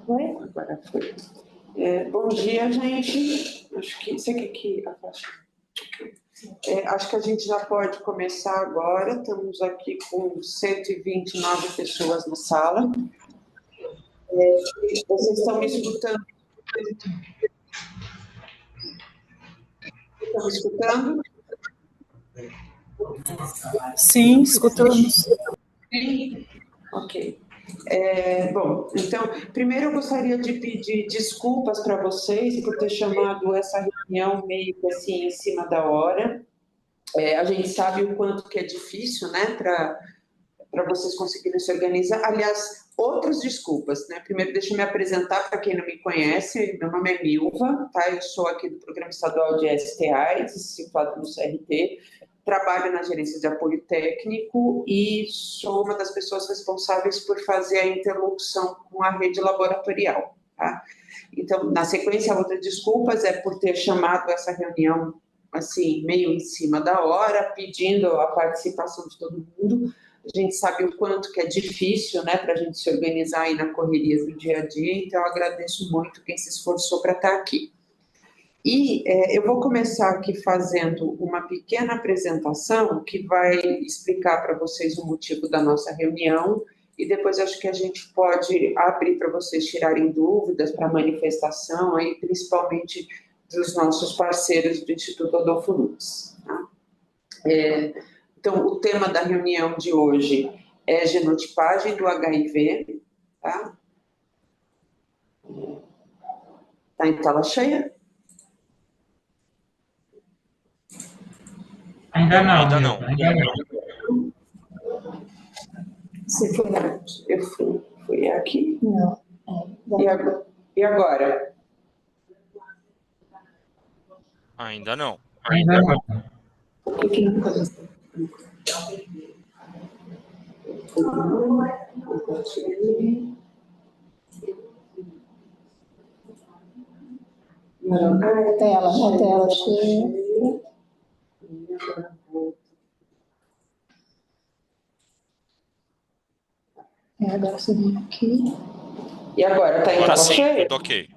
Oi? Agora foi. Bom dia, gente. Acho que você quer que a faixa? Acho que a gente já pode começar agora. Estamos aqui com 129 pessoas na sala. Vocês estão me escutando? Estão me escutando? Sim, escutamos. Ok. Bom, então, primeiro eu gostaria de pedir desculpas para vocês por ter chamado essa reunião meio que assim em cima da hora. A gente sabe o quanto que é difícil, né, para vocês conseguirem se organizar. Aliás, outras desculpas, né? Primeiro, deixa eu me apresentar para quem não me conhece. Meu nome é Milva, tá? Eu sou aqui do Programa Estadual de STAIs, situado no CRT. Trabalho na gerência de apoio técnico e sou uma das pessoas responsáveis por fazer a interlocução com a rede laboratorial, tá? Então, na sequência, outra desculpas é por ter chamado essa reunião assim, meio em cima da hora, pedindo a participação de todo mundo. A gente sabe o quanto que é difícil, né, para a gente se organizar aí na correria do dia a dia, então eu agradeço muito quem se esforçou para estar aqui. E eu vou começar aqui fazendo uma pequena apresentação que vai explicar para vocês o motivo da nossa reunião e depois acho que a gente pode abrir para vocês tirarem dúvidas para a manifestação, aí, principalmente dos nossos parceiros do Instituto Adolfo Lutz. Tá? Então, o tema da reunião de hoje é genotipagem do HIV. Tá? Tá em tela cheia? Ainda não. Você foi aqui? Eu fui aqui? Não. E agora? Ainda não. O que não aconteceu? A tela cheia. Agora subir aqui. E agora? Está em tela cheia? Tudo ok.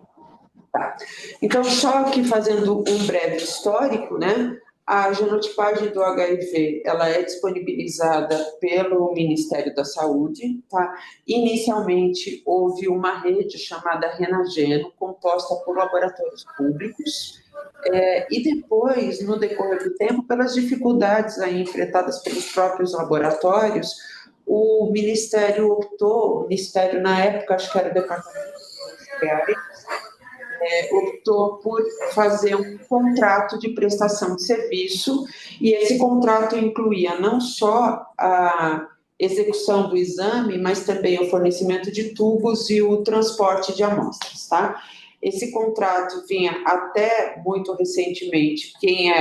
Tá. Então, só aqui fazendo um breve histórico, né? A genotipagem do HIV, ela é disponibilizada pelo Ministério da Saúde, tá? Inicialmente, houve uma rede chamada Renageno, composta por laboratórios públicos, e depois, no decorrer do tempo, pelas dificuldades aí enfrentadas pelos próprios laboratórios, o Ministério optou, na época, acho que era o Departamento optou por fazer um contrato de prestação de serviço, e esse contrato incluía não só a execução do exame, mas também o fornecimento de tubos e o transporte de amostras, tá? Esse contrato vinha até muito recentemente, quem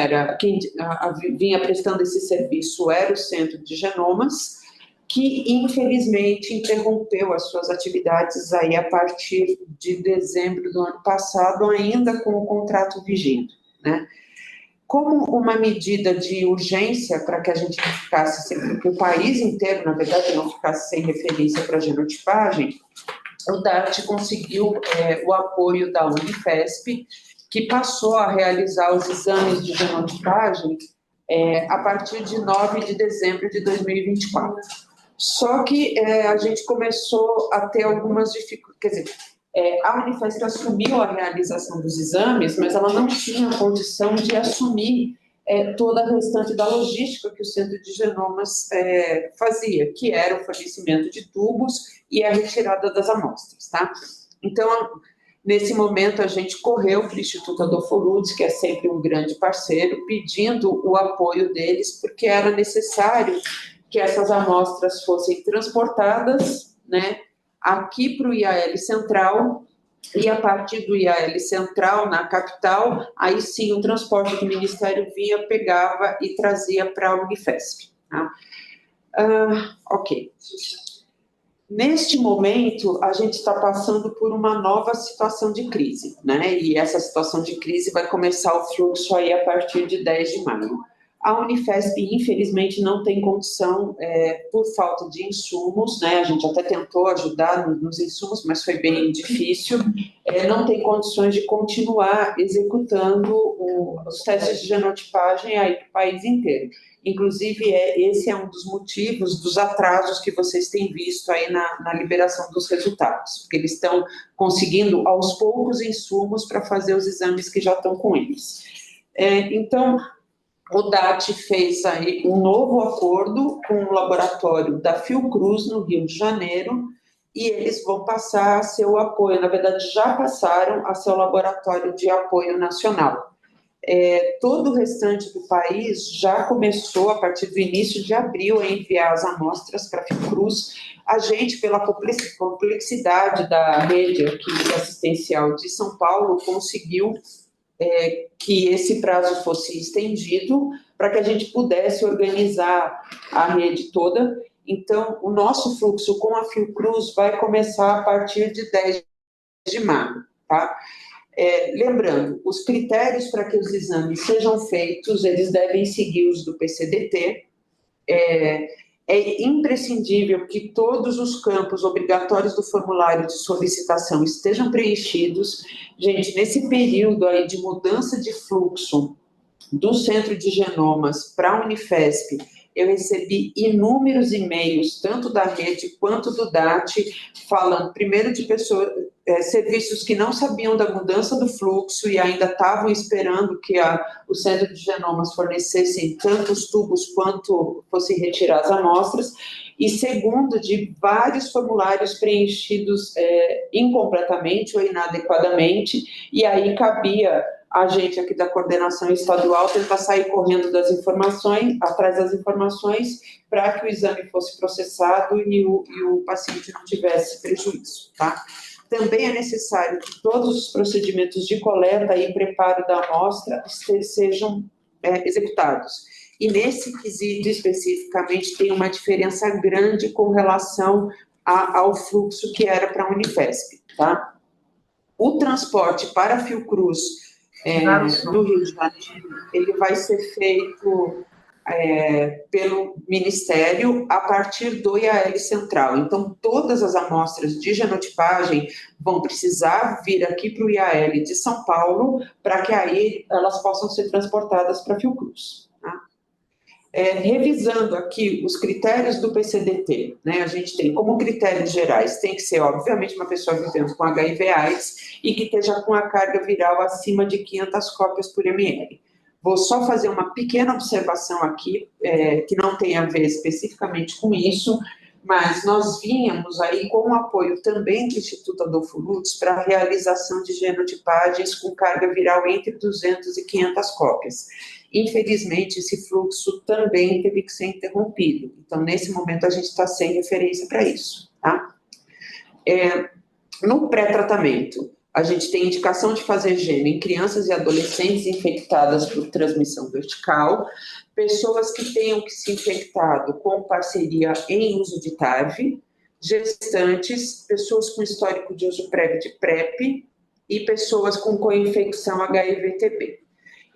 vinha prestando esse serviço era o Centro de Genomas, que infelizmente interrompeu as suas atividades aí a partir de dezembro do ano passado, ainda com o contrato vigente, né? Como uma medida de urgência para que a gente não ficasse, que o país inteiro, na verdade, não ficasse sem referência para a genotipagem, o DART conseguiu o apoio da Unifesp, que passou a realizar os exames de genotipagem a partir de 9 de dezembro de 2024. Só que a gente começou a ter algumas dificuldades, quer dizer, a Unifesp assumiu a realização dos exames, mas ela não tinha a condição de assumir toda a restante da logística que o Centro de Genomas fazia, que era o fornecimento de tubos e a retirada das amostras, tá? Então, nesse momento, a gente correu para o Instituto Adolfo Lutz, que é sempre um grande parceiro, pedindo o apoio deles, porque era necessário que essas amostras fossem transportadas, né, aqui para o IAL Central, e a partir do IAL Central, na capital, aí sim o transporte do Ministério vinha, pegava e trazia para a Unifesp. Tá? Ok. Neste momento, a gente está passando por uma nova situação de crise, né? E essa situação de crise vai começar o fluxo aí a partir de 10 de maio. A Unifesp, infelizmente, não tem condição, por falta de insumos, né? A gente até tentou ajudar nos insumos, mas foi bem difícil. Não tem condições de continuar executando os testes de genotipagem aí para o país inteiro. Inclusive, esse é um dos motivos dos atrasos que vocês têm visto aí na liberação dos resultados, porque eles estão conseguindo, aos poucos, insumos para fazer os exames que já estão com eles. Então, o DAT fez aí um novo acordo com o laboratório da Fiocruz, no Rio de Janeiro, e eles vão passar a ser o apoio, na verdade, já passaram a ser o laboratório de apoio nacional. Todo o restante do país já começou, a partir do início de abril, a enviar as amostras para a Fiocruz. A gente, pela complexidade da rede aqui assistencial de São Paulo, conseguiu que esse prazo fosse estendido para que a gente pudesse organizar a rede toda. Então, o nosso fluxo com a Fiocruz vai começar a partir de 10 de maio, tá? Lembrando, os critérios para que os exames sejam feitos, eles devem seguir os do PCDT. É imprescindível que todos os campos obrigatórios do formulário de solicitação estejam preenchidos. Gente, nesse período aí de mudança de fluxo do Centro de Genomas para a Unifesp, eu recebi inúmeros e-mails, tanto da rede quanto do DAT, falando primeiro de pessoas, serviços que não sabiam da mudança do fluxo e ainda estavam esperando que o Centro de Genomas fornecessem tanto os tubos quanto fossem retirar as amostras, e segundo, de vários formulários preenchidos incompletamente ou inadequadamente, e aí cabia a gente aqui da coordenação estadual tentar sair correndo das informações, atrás das informações, para que o exame fosse processado e o paciente não tivesse prejuízo, tá? Também é necessário que todos os procedimentos de coleta e preparo da amostra sejam executados. E nesse quesito especificamente tem uma diferença grande com relação ao fluxo que era para a Unifesp, tá? O transporte para a Fiocruz do Rio de Janeiro, ele vai ser feito pelo Ministério a partir do IAL Central. Então, todas as amostras de genotipagem vão precisar vir aqui para o IAL de São Paulo, para que aí elas possam ser transportadas para a Fiocruz. Tá? Revisando aqui os critérios do PCDT, né, a gente tem como critérios gerais, tem que ser, obviamente, uma pessoa vivendo com HIV/AIDS e que esteja com a carga viral acima de 500 cópias por ml. Vou só fazer uma pequena observação aqui, que não tem a ver especificamente com isso, mas nós vínhamos aí com o apoio também do Instituto Adolfo Lutz para a realização de genotipagens com carga viral entre 200 e 500 cópias. Infelizmente, esse fluxo também teve que ser interrompido. Então, nesse momento, a gente está sem referência para isso, tá? No pré-tratamento, a gente tem indicação de fazer geno em crianças e adolescentes infectadas por transmissão vertical, pessoas que tenham que se infectado com parceria em uso de TARV, gestantes, pessoas com histórico de uso prévio de PrEP e pessoas com coinfecção HIV-TB.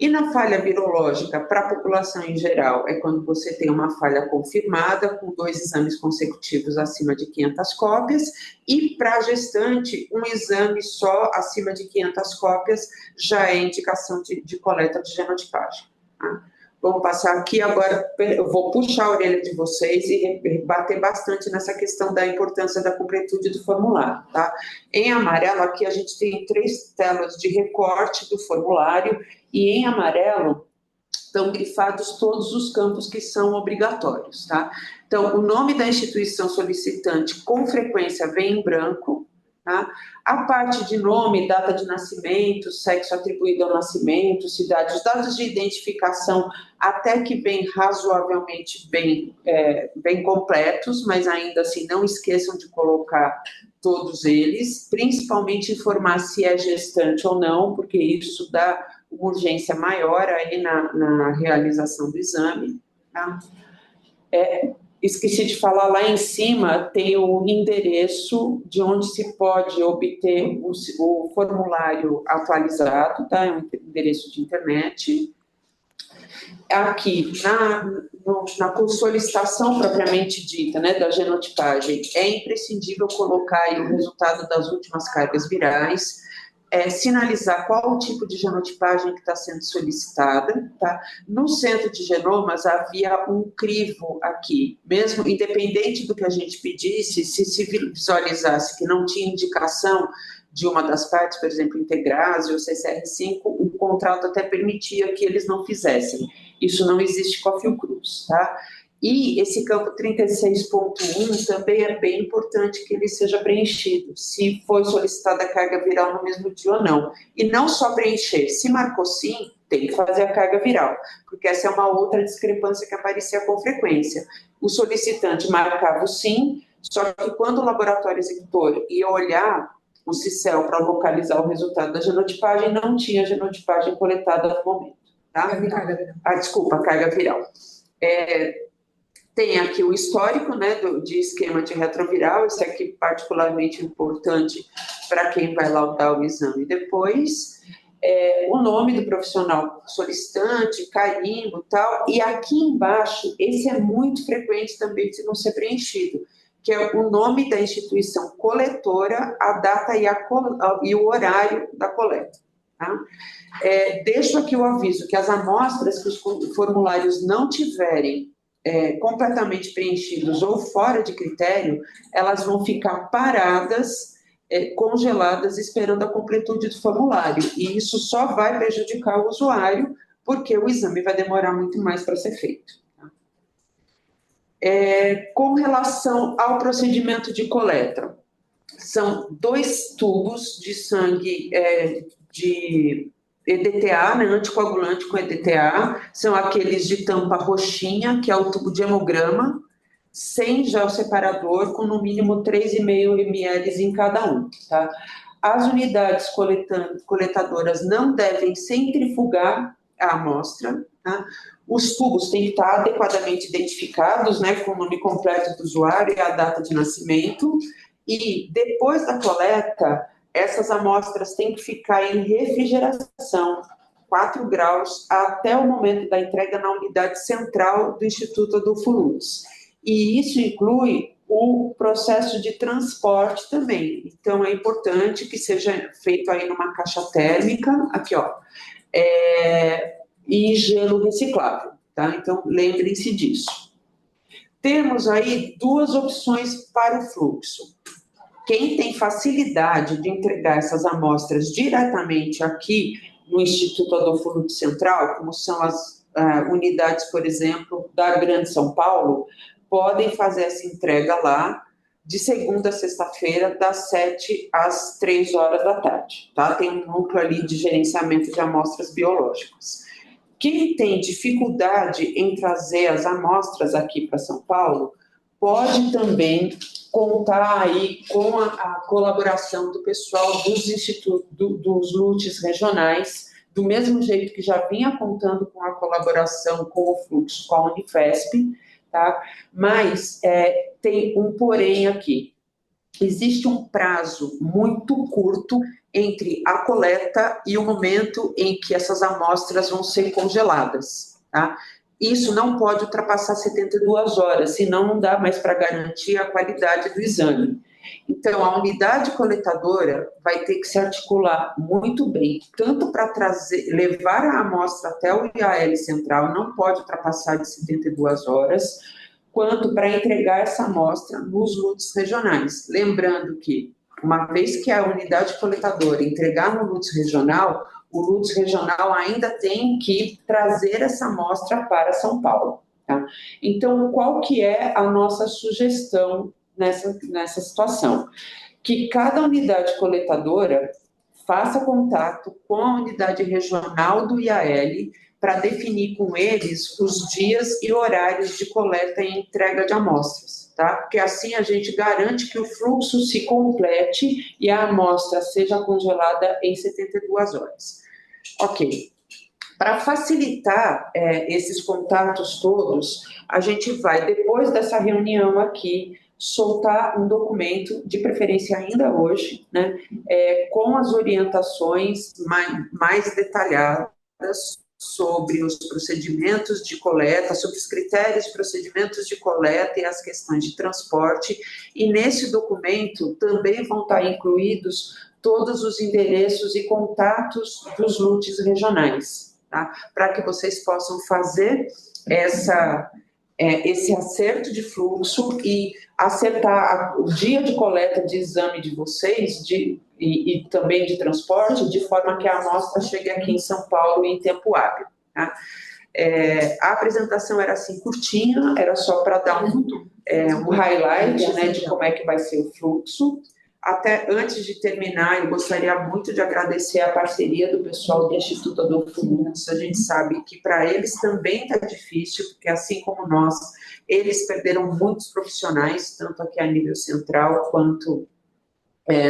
E na falha virológica, para a população em geral, é quando você tem uma falha confirmada, com 2 exames consecutivos acima de 500 cópias, e para a gestante, um exame só acima de 500 cópias já é indicação de coleta de genotipagem. Tá? Vamos passar aqui agora, eu vou puxar a orelha de vocês e bater bastante nessa questão da importância da completude do formulário, tá? Em amarelo, aqui a gente tem 3 telas de recorte do formulário e em amarelo estão grifados todos os campos que são obrigatórios, tá? Então, o nome da instituição solicitante com frequência vem em branco, tá? A parte de nome, data de nascimento, sexo atribuído ao nascimento, cidade, os dados de identificação até que vem razoavelmente bem completos, mas ainda assim não esqueçam de colocar todos eles, principalmente informar se é gestante ou não, porque isso dá uma urgência maior aí na realização do exame, tá? Esqueci de falar, lá em cima tem o endereço de onde se pode obter o formulário atualizado, tá? É um endereço de internet. Aqui, na solicitação propriamente dita, né, da genotipagem, é imprescindível colocar aí o resultado das últimas cargas virais, sinalizar qual o tipo de genotipagem que está sendo solicitada, tá? No centro de genomas havia um crivo aqui, mesmo independente do que a gente pedisse, se visualizasse que não tinha indicação de uma das partes, por exemplo, integrase ou CCR5, o contrato até permitia que eles não fizessem. Isso não existe com a Fiocruz, tá? E esse campo 36.1 também é bem importante que ele seja preenchido, se foi solicitada a carga viral no mesmo dia ou não. E não só preencher, se marcou sim, tem que fazer a carga viral, porque essa é uma outra discrepância que aparecia com frequência. O solicitante marcava o sim, só que quando o laboratório executor ia olhar o CICEL para localizar o resultado da genotipagem, não tinha genotipagem coletada no momento. Tá? Desculpa, carga viral. Tem aqui o histórico, né, de esquema de retroviral, isso aqui particularmente importante para quem vai laudar o exame depois, o nome do profissional solicitante, carimbo e tal, e aqui embaixo, esse é muito frequente também de não ser preenchido, que é o nome da instituição coletora, a data e o horário da coleta. Tá? Deixo aqui o aviso que as amostras que os formulários não tiverem completamente preenchidos ou fora de critério, elas vão ficar paradas, congeladas, esperando a completude do formulário. E isso só vai prejudicar o usuário, porque o exame vai demorar muito mais para ser feito. Com relação ao procedimento de coleta, são 2 tubos de sangue de EDTA, né, anticoagulante com EDTA, são aqueles de tampa roxinha, que é o tubo de hemograma, sem gel separador, com no mínimo 3,5 ml em cada um. Tá? As unidades coletadoras não devem centrifugar a amostra. Tá? Os tubos têm que estar adequadamente identificados, né, com o nome completo do usuário e a data de nascimento. E depois da coleta, essas amostras têm que ficar em refrigeração, 4 graus, até o momento da entrega na unidade central do Instituto Adolfo Lutz. E isso inclui o processo de transporte também. Então, é importante que seja feito aí numa caixa térmica, aqui, ó, e gelo reciclável, tá? Então, lembrem-se disso. Temos aí 2 opções para o fluxo. Quem tem facilidade de entregar essas amostras diretamente aqui no Instituto Adolfo Lutz Central, como são as unidades, por exemplo, da Grande São Paulo, podem fazer essa entrega lá de segunda a sexta-feira, das 7 às 3 horas da tarde. Tá? Tem um núcleo ali de gerenciamento de amostras biológicas. Quem tem dificuldade em trazer as amostras aqui para São Paulo, pode também contar aí com a colaboração do pessoal dos institutos, dos LUTs regionais, do mesmo jeito que já vinha contando com a colaboração com o fluxo com a Unifesp, tá? Mas tem um porém aqui. Existe um prazo muito curto entre a coleta e o momento em que essas amostras vão ser congeladas, tá? Isso não pode ultrapassar 72 horas, senão não dá mais para garantir a qualidade do exame. Então, a unidade coletadora vai ter que se articular muito bem, tanto para levar a amostra até o IAL central, não pode ultrapassar de 72 horas, quanto para entregar essa amostra nos LUTs regionais. Lembrando que, uma vez que a unidade coletadora entregar no LUTs regional, o LUTs regional ainda tem que trazer essa amostra para São Paulo. Tá? Então, qual que é a nossa sugestão nessa situação? Que cada unidade coletadora faça contato com a unidade regional do IAL para definir com eles os dias e horários de coleta e entrega de amostras, tá? Porque assim a gente garante que o fluxo se complete e a amostra seja congelada em 72 horas. Ok. Para facilitar esses contatos todos, a gente vai, depois dessa reunião aqui, soltar um documento, de preferência ainda hoje, né, com as orientações mais detalhadas sobre os procedimentos de coleta, sobre os critérios e procedimentos de coleta e as questões de transporte, e nesse documento também vão estar incluídos todos os endereços e contatos dos LUTs regionais, tá? Para que vocês possam fazer esse acerto de fluxo e acertar o dia de coleta de exame de vocês e também de transporte, de forma que a amostra chegue aqui em São Paulo em tempo hábil. Tá? A apresentação era assim, curtinha, era só para dar um highlight, né, de como é que vai ser o fluxo. Até antes de terminar, eu gostaria muito de agradecer a parceria do pessoal do Instituto Adolfo Lutz. A gente sabe que para eles também está difícil, porque assim como nós, eles perderam muitos profissionais, tanto aqui a nível central quanto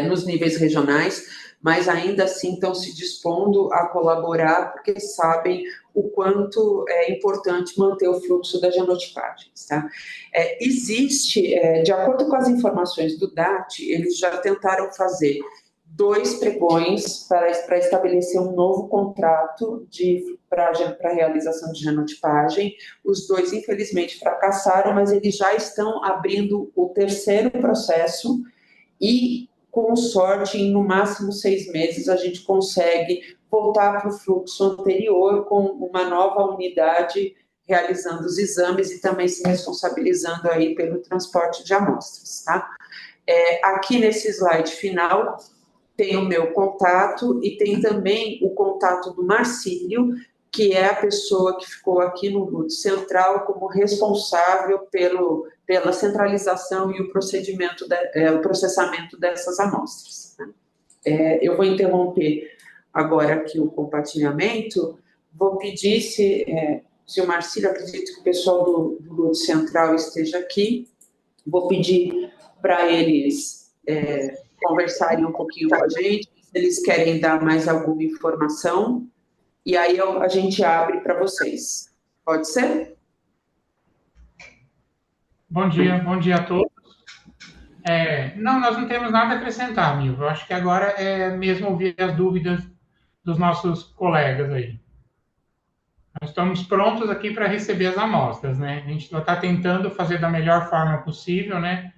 nos níveis regionais, mas ainda assim estão se dispondo a colaborar, porque sabem o quanto é importante manter o fluxo das genotipagens. Tá? Existe, de acordo com as informações do DAT, eles já tentaram fazer 2 pregões para estabelecer um novo contrato para a realização de genotipagem. Os 2, infelizmente, fracassaram, mas eles já estão abrindo o 3º processo e, com sorte, em no máximo 6 meses, a gente consegue voltar para o fluxo anterior com uma nova unidade realizando os exames e também se responsabilizando aí pelo transporte de amostras, tá? Aqui nesse slide final tem o meu contato e tem também o contato do Marcílio, que é a pessoa que ficou aqui no LUT Central como responsável pela centralização e o processamento dessas amostras. Né? Eu vou interromper agora aqui o compartilhamento, vou pedir se o Marcílio, acredito que o pessoal do LUT Central esteja aqui, vou pedir para eles conversarem um pouquinho com a gente, se eles querem dar mais alguma informação, e aí a gente abre para vocês. Pode ser? Bom dia a todos. Não, nós não temos nada a acrescentar, Milva. Eu acho que agora é mesmo ouvir as dúvidas dos nossos colegas aí. Nós estamos prontos aqui para receber as amostras, né? A gente está tentando fazer da melhor forma possível, né?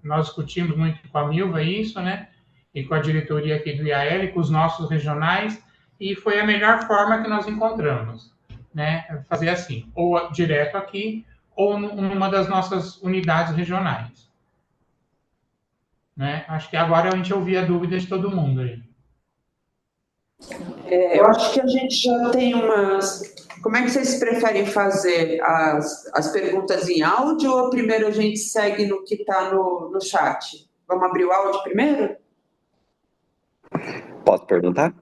Nós discutimos muito com a Milva isso, né? E com a diretoria aqui do IAL, com os nossos regionais, e foi a melhor forma que nós encontramos, né? Fazer assim, ou direto aqui, ou numa das nossas unidades regionais. Né? Acho que agora a gente ouvir a dúvida de todo mundo aí. Eu acho que a gente já tem umas... Como é que vocês preferem fazer as perguntas em áudio ou primeiro a gente segue no que está no chat? Vamos abrir o áudio primeiro? Posso perguntar?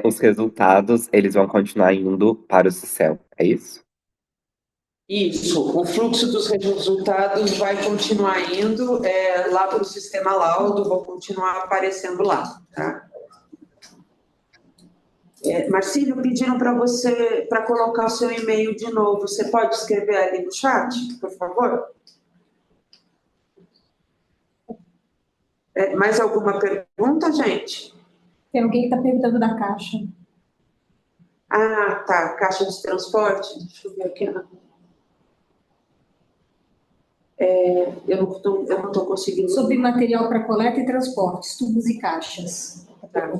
Os resultados, eles vão continuar indo para o CICEL, é isso? Isso, o fluxo dos resultados vai continuar indo lá para o sistema laudo, vão continuar aparecendo lá, tá? Marcílio, pediram para você, para colocar o seu e-mail de novo, você pode escrever ali no chat, por favor? Mais alguma pergunta, gente? Tem alguém que está perguntando da caixa. Ah, tá, caixa de transporte, deixa eu ver aqui. Eu não estou conseguindo... Sobre material para coleta e transporte, tubos e caixas. Tá.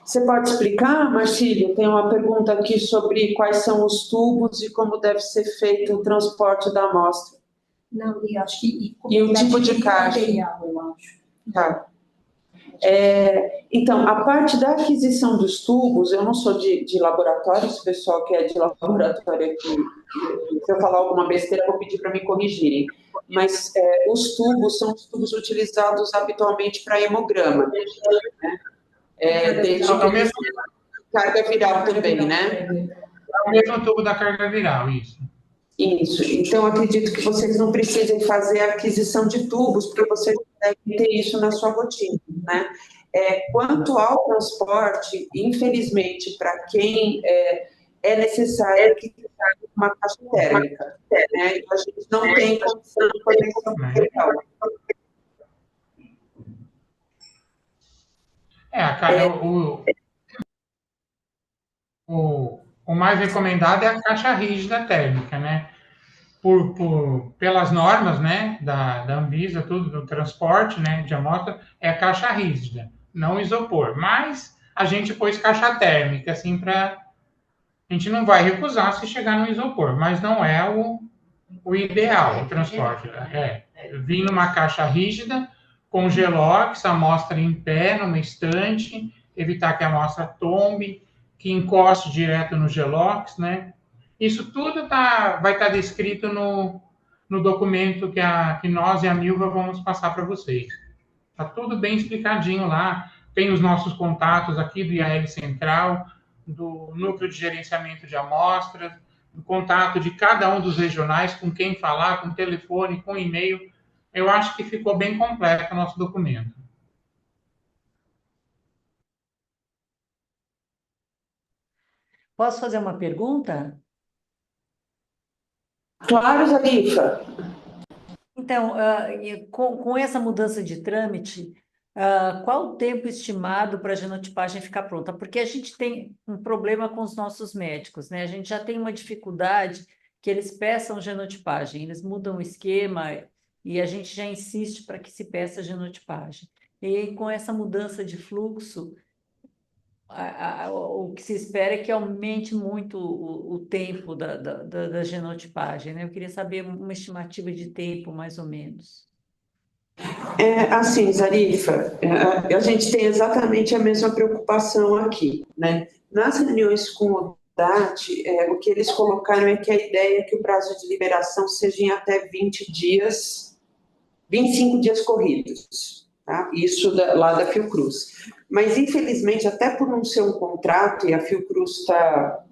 Você pode explicar, Marcílio? Tem uma pergunta aqui sobre quais são os tubos e como deve ser feito o transporte da amostra. Não, eu acho que... E o tipo de caixa. Material, eu acho. Tá. Então, a parte da aquisição dos tubos, eu não sou de laboratório, se o pessoal que é de laboratório aqui, se eu falar alguma besteira, eu vou pedir para me corrigirem. Mas os tubos são os tubos utilizados habitualmente para hemograma. Né? Desde carga viral também, né? É o mesmo tubo da carga viral, isso. Isso. Então, acredito que vocês não precisem fazer a aquisição de tubos, porque vocês devem ter isso na sua rotina, né? Quanto ao transporte, infelizmente, para quem é necessário que tenha uma caixa térmica, né? A gente não tem condição de conexão material. O mais recomendado é a caixa rígida térmica, né? Pelas normas, né, da Anvisa, tudo, do transporte, né, de amostra, é a caixa rígida, não isopor. Mas a gente pôs caixa térmica, assim, para... A gente não vai recusar se chegar no isopor, mas não é o ideal, o transporte. Vir numa caixa rígida, com gelox, a amostra em pé, numa estante, evitar que a amostra tombe, que encoste direto no gelox, né? Isso tudo vai estar descrito no documento que nós e a Milva vamos passar para vocês. Está tudo bem explicadinho lá. Tem os nossos contatos aqui do IAL Central, do Núcleo de Gerenciamento de Amostras, o contato de cada um dos regionais, com quem falar, com telefone, com e-mail. Eu acho que ficou bem completo o nosso documento. Posso fazer uma pergunta? Claro, Zalifa. Então, com essa mudança de trâmite, qual o tempo estimado para a genotipagem ficar pronta? Porque a gente tem um problema com os nossos médicos, né? A gente já tem uma dificuldade que eles peçam genotipagem, eles mudam o esquema e a gente já insiste para que se peça genotipagem. E com essa mudança de fluxo, o que se espera é que aumente muito o tempo da genotipagem, né? Eu queria saber uma estimativa de tempo, mais ou menos. Assim, Zarifa, a gente tem exatamente a mesma preocupação aqui, né? Nas reuniões com o DAT, o que eles colocaram é que a ideia é que o prazo de liberação seja em até 20 dias, 25 dias corridos, tá? Isso lá da Fiocruz. Mas, infelizmente, até por não ser um contrato, e a Fiocruz está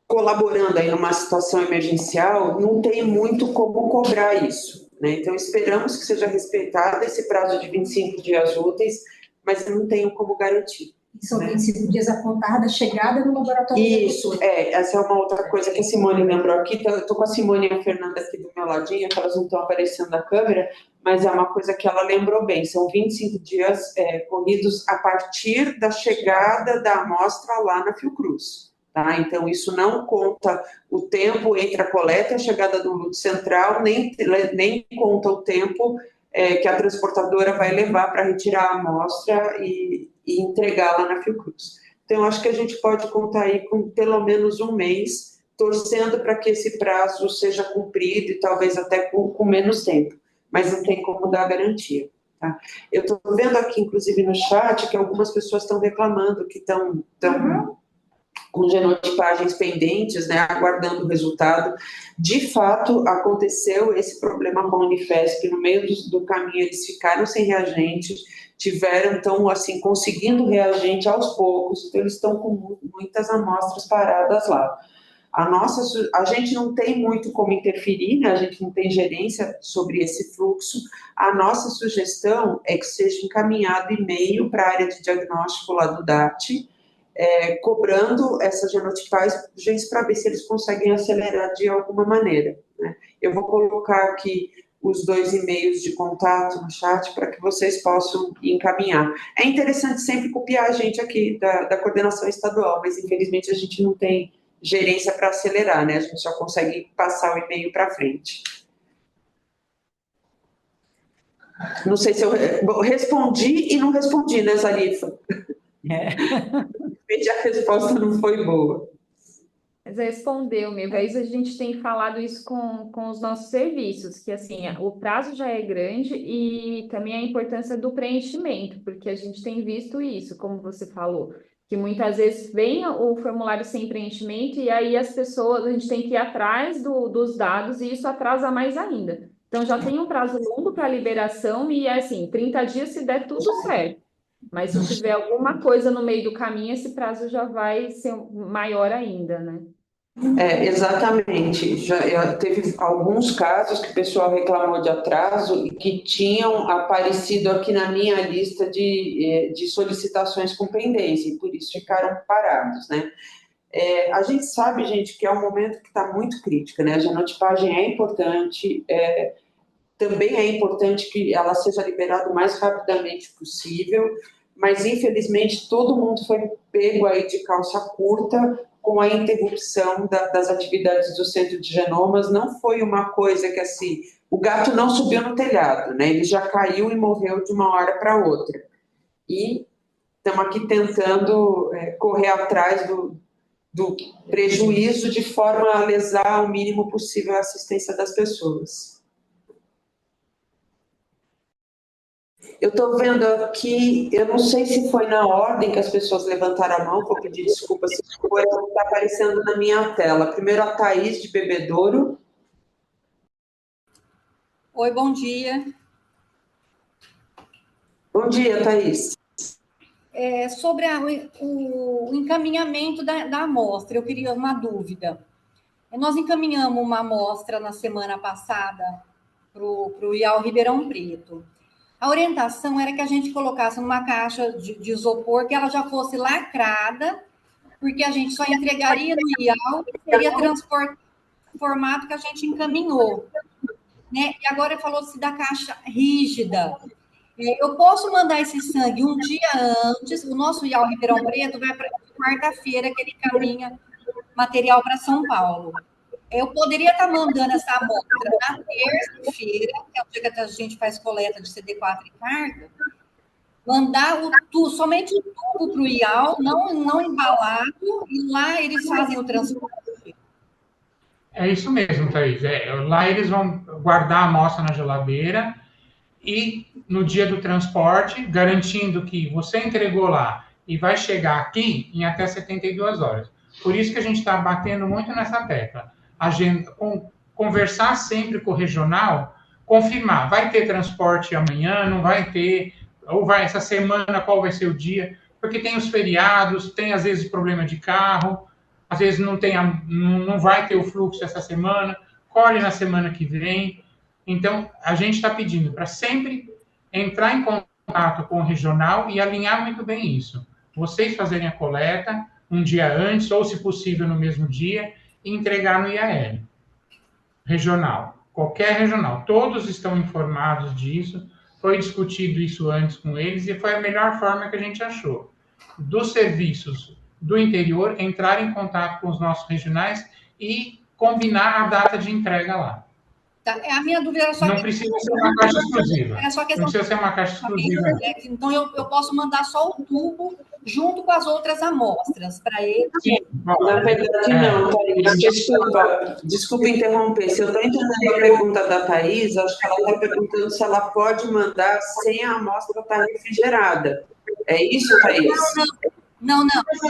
colaborando aí numa situação emergencial, não tem muito como cobrar isso, né? Então, esperamos que seja respeitado esse prazo de 25 dias úteis, mas não tenho como garantir. São 25 dias a contar da chegada no laboratório. Isso, essa é uma outra coisa que a Simone lembrou aqui. Eu estou com a Simone e a Fernanda aqui do meu ladinho, que elas não estão aparecendo na câmera, mas é uma coisa que ela lembrou bem. São 25 dias corridos a partir da chegada da amostra lá na Fiocruz. Tá? Então, isso não conta o tempo entre a coleta e a chegada do luto central, nem conta o tempo que a transportadora vai levar para retirar a amostra e entregá-la na Fiocruz. Então, acho que a gente pode contar aí com pelo menos um mês, torcendo para que esse prazo seja cumprido e talvez até com menos tempo, mas não tem como dar garantia. Tá? Eu estou vendo aqui, inclusive no chat, que algumas pessoas estão reclamando que estão com genotipagens pendentes, né, aguardando o resultado. De fato, aconteceu esse problema com a Unifesp, no meio do caminho eles ficaram sem reagente, tiveram, então, assim, conseguindo reagente aos poucos, então eles estão com muitas amostras paradas lá. A gente não tem muito como interferir, né? A gente não tem gerência sobre esse fluxo. A nossa sugestão é que seja encaminhado e-mail para a área de diagnóstico lá do DAT, cobrando essas genotipagens para ver se eles conseguem acelerar de alguma maneira, né? Eu vou colocar aqui os 2 e-mails de contato no chat para que vocês possam encaminhar. É interessante sempre copiar a gente aqui da coordenação estadual, mas infelizmente a gente não tem gerência para acelerar, né? A gente só consegue passar o e-mail para frente. Não sei se eu respondi e não respondi, né, Zarifa? A resposta não foi boa. Mas respondeu, meu. Às vezes a gente tem falado isso com os nossos serviços, que assim, o prazo já é grande e também a importância do preenchimento, porque a gente tem visto isso, como você falou, que muitas vezes vem o formulário sem preenchimento e aí as pessoas, a gente tem que ir atrás dos dados e isso atrasa mais ainda. Então já tem um prazo longo para liberação e assim, 30 dias se der tudo certo. Mas se tiver alguma coisa no meio do caminho, esse prazo já vai ser maior ainda, né? Exatamente. Já teve alguns casos que o pessoal reclamou de atraso e que tinham aparecido aqui na minha lista de solicitações com pendência, e por isso ficaram parados, né? A gente sabe, gente, que é um momento que está muito crítico, né? A genotipagem é importante, também é importante que ela seja liberada o mais rapidamente possível, mas infelizmente todo mundo foi pego aí de calça curta com a interrupção das atividades do Centro de Genomas. Não foi uma coisa que assim, o gato não subiu no telhado, né? Ele já caiu e morreu de uma hora para outra. E estamos aqui tentando correr atrás do prejuízo de forma a lesar o mínimo possível a assistência das pessoas. Eu estou vendo aqui, eu não sei se foi na ordem que as pessoas levantaram a mão, vou pedir desculpa se foi, está aparecendo na minha tela. Primeiro a Thaís, de Bebedouro. Oi, bom dia. Bom dia, Thaís. Sobre o encaminhamento da amostra, eu queria uma dúvida. Nós encaminhamos uma amostra na semana passada para o IAL Ribeirão Preto. A orientação era que a gente colocasse numa caixa de isopor, que ela já fosse lacrada, porque a gente só entregaria no IAL e seria transportado no formato que a gente encaminhou. Né? E agora falou-se da caixa rígida. Eu posso mandar esse sangue um dia antes, o nosso IAL Ribeirão Preto vai para quarta-feira, que ele encaminha material para São Paulo. Eu poderia estar mandando essa amostra na terça-feira, que é o dia que a gente faz coleta de CD4 e carga, mandar somente o tubo para o IAL, não embalado, e lá eles fazem o transporte. É isso mesmo, Thaís. Lá eles vão guardar a amostra na geladeira e no dia do transporte, garantindo que você entregou lá e vai chegar aqui em até 72 horas. Por isso que a gente está batendo muito nessa tecla. Conversar sempre com o regional, confirmar, vai ter transporte amanhã, não vai ter, ou vai essa semana, qual vai ser o dia, porque tem os feriados, tem às vezes problema de carro, às vezes não vai ter o fluxo essa semana, colhe na semana que vem. Então, a gente está pedindo para sempre entrar em contato com o regional e alinhar muito bem isso. Vocês fazerem a coleta um dia antes, ou se possível no mesmo dia, e entregar no IAL regional, qualquer regional. Todos estão informados disso, foi discutido isso antes com eles e foi a melhor forma que a gente achou. Dos serviços do interior, entrar em contato com os nossos regionais e combinar a data de entrega lá. Tá. A minha dúvida era só... Não precisa ser uma caixa exclusiva. Era só questão... Não precisa ser uma caixa exclusiva. Então, eu posso mandar só o tubo junto com as outras amostras para ele? Sim. Na verdade, não, Thaís. Desculpa interromper. Se eu estou entendendo a pergunta da Thaís, acho que ela está perguntando se ela pode mandar sem a amostra estar refrigerada. É isso, Thaís? Não.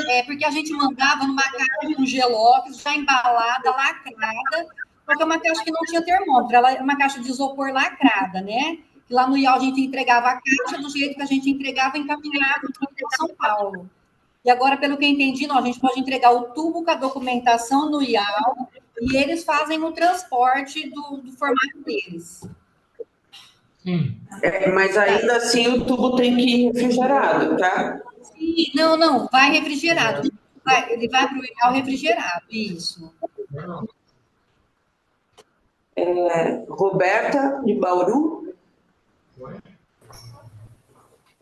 É porque a gente mandava numa caixa com gelóx, já embalada, lacrada, porque é uma caixa que não tinha termômetro, ela é uma caixa de isopor lacrada, né? Lá no IAL a gente entregava a caixa do jeito que a gente entregava, encaminhava para São Paulo. E agora, pelo que eu entendi, não, a gente pode entregar o tubo com a documentação no IAL e eles fazem o transporte do formato deles. Sim. Mas ainda assim o tubo tem que ir refrigerado, tá? Sim, não, vai refrigerado. Ele vai para o IAL refrigerado, isso. Roberta, de Bauru.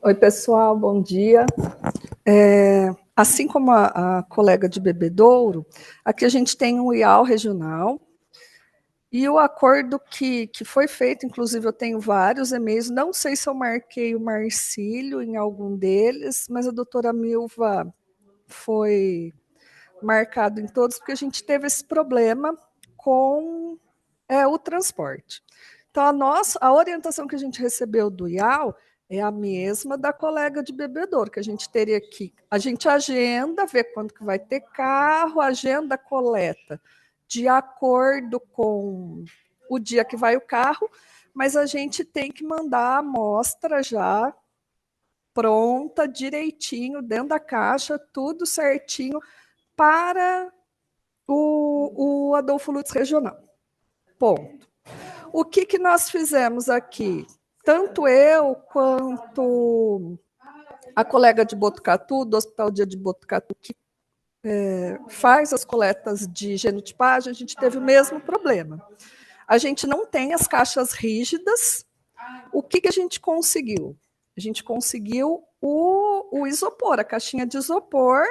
Oi, pessoal, bom dia. Assim como a colega de Bebedouro, aqui a gente tem um IAL regional e o acordo que foi feito, inclusive eu tenho vários e-mails, não sei se eu marquei o Marcílio em algum deles, mas a doutora Milva foi marcado em todos, porque a gente teve esse problema com o transporte. Então, a orientação que a gente recebeu do IAL é a mesma da colega de Bebedouro, que a gente teria que... A gente agenda, vê quando que vai ter carro, agenda a coleta de acordo com o dia que vai o carro, mas a gente tem que mandar a amostra já pronta, direitinho, dentro da caixa, tudo certinho, para o Adolfo Lutz Regional. Ponto. O que nós fizemos aqui? Tanto eu quanto a colega de Botucatu, do Hospital Dia de Botucatu, que faz as coletas de genotipagem, a gente teve o mesmo problema. A gente não tem as caixas rígidas. O que a gente conseguiu? A gente conseguiu o isopor, a caixinha de isopor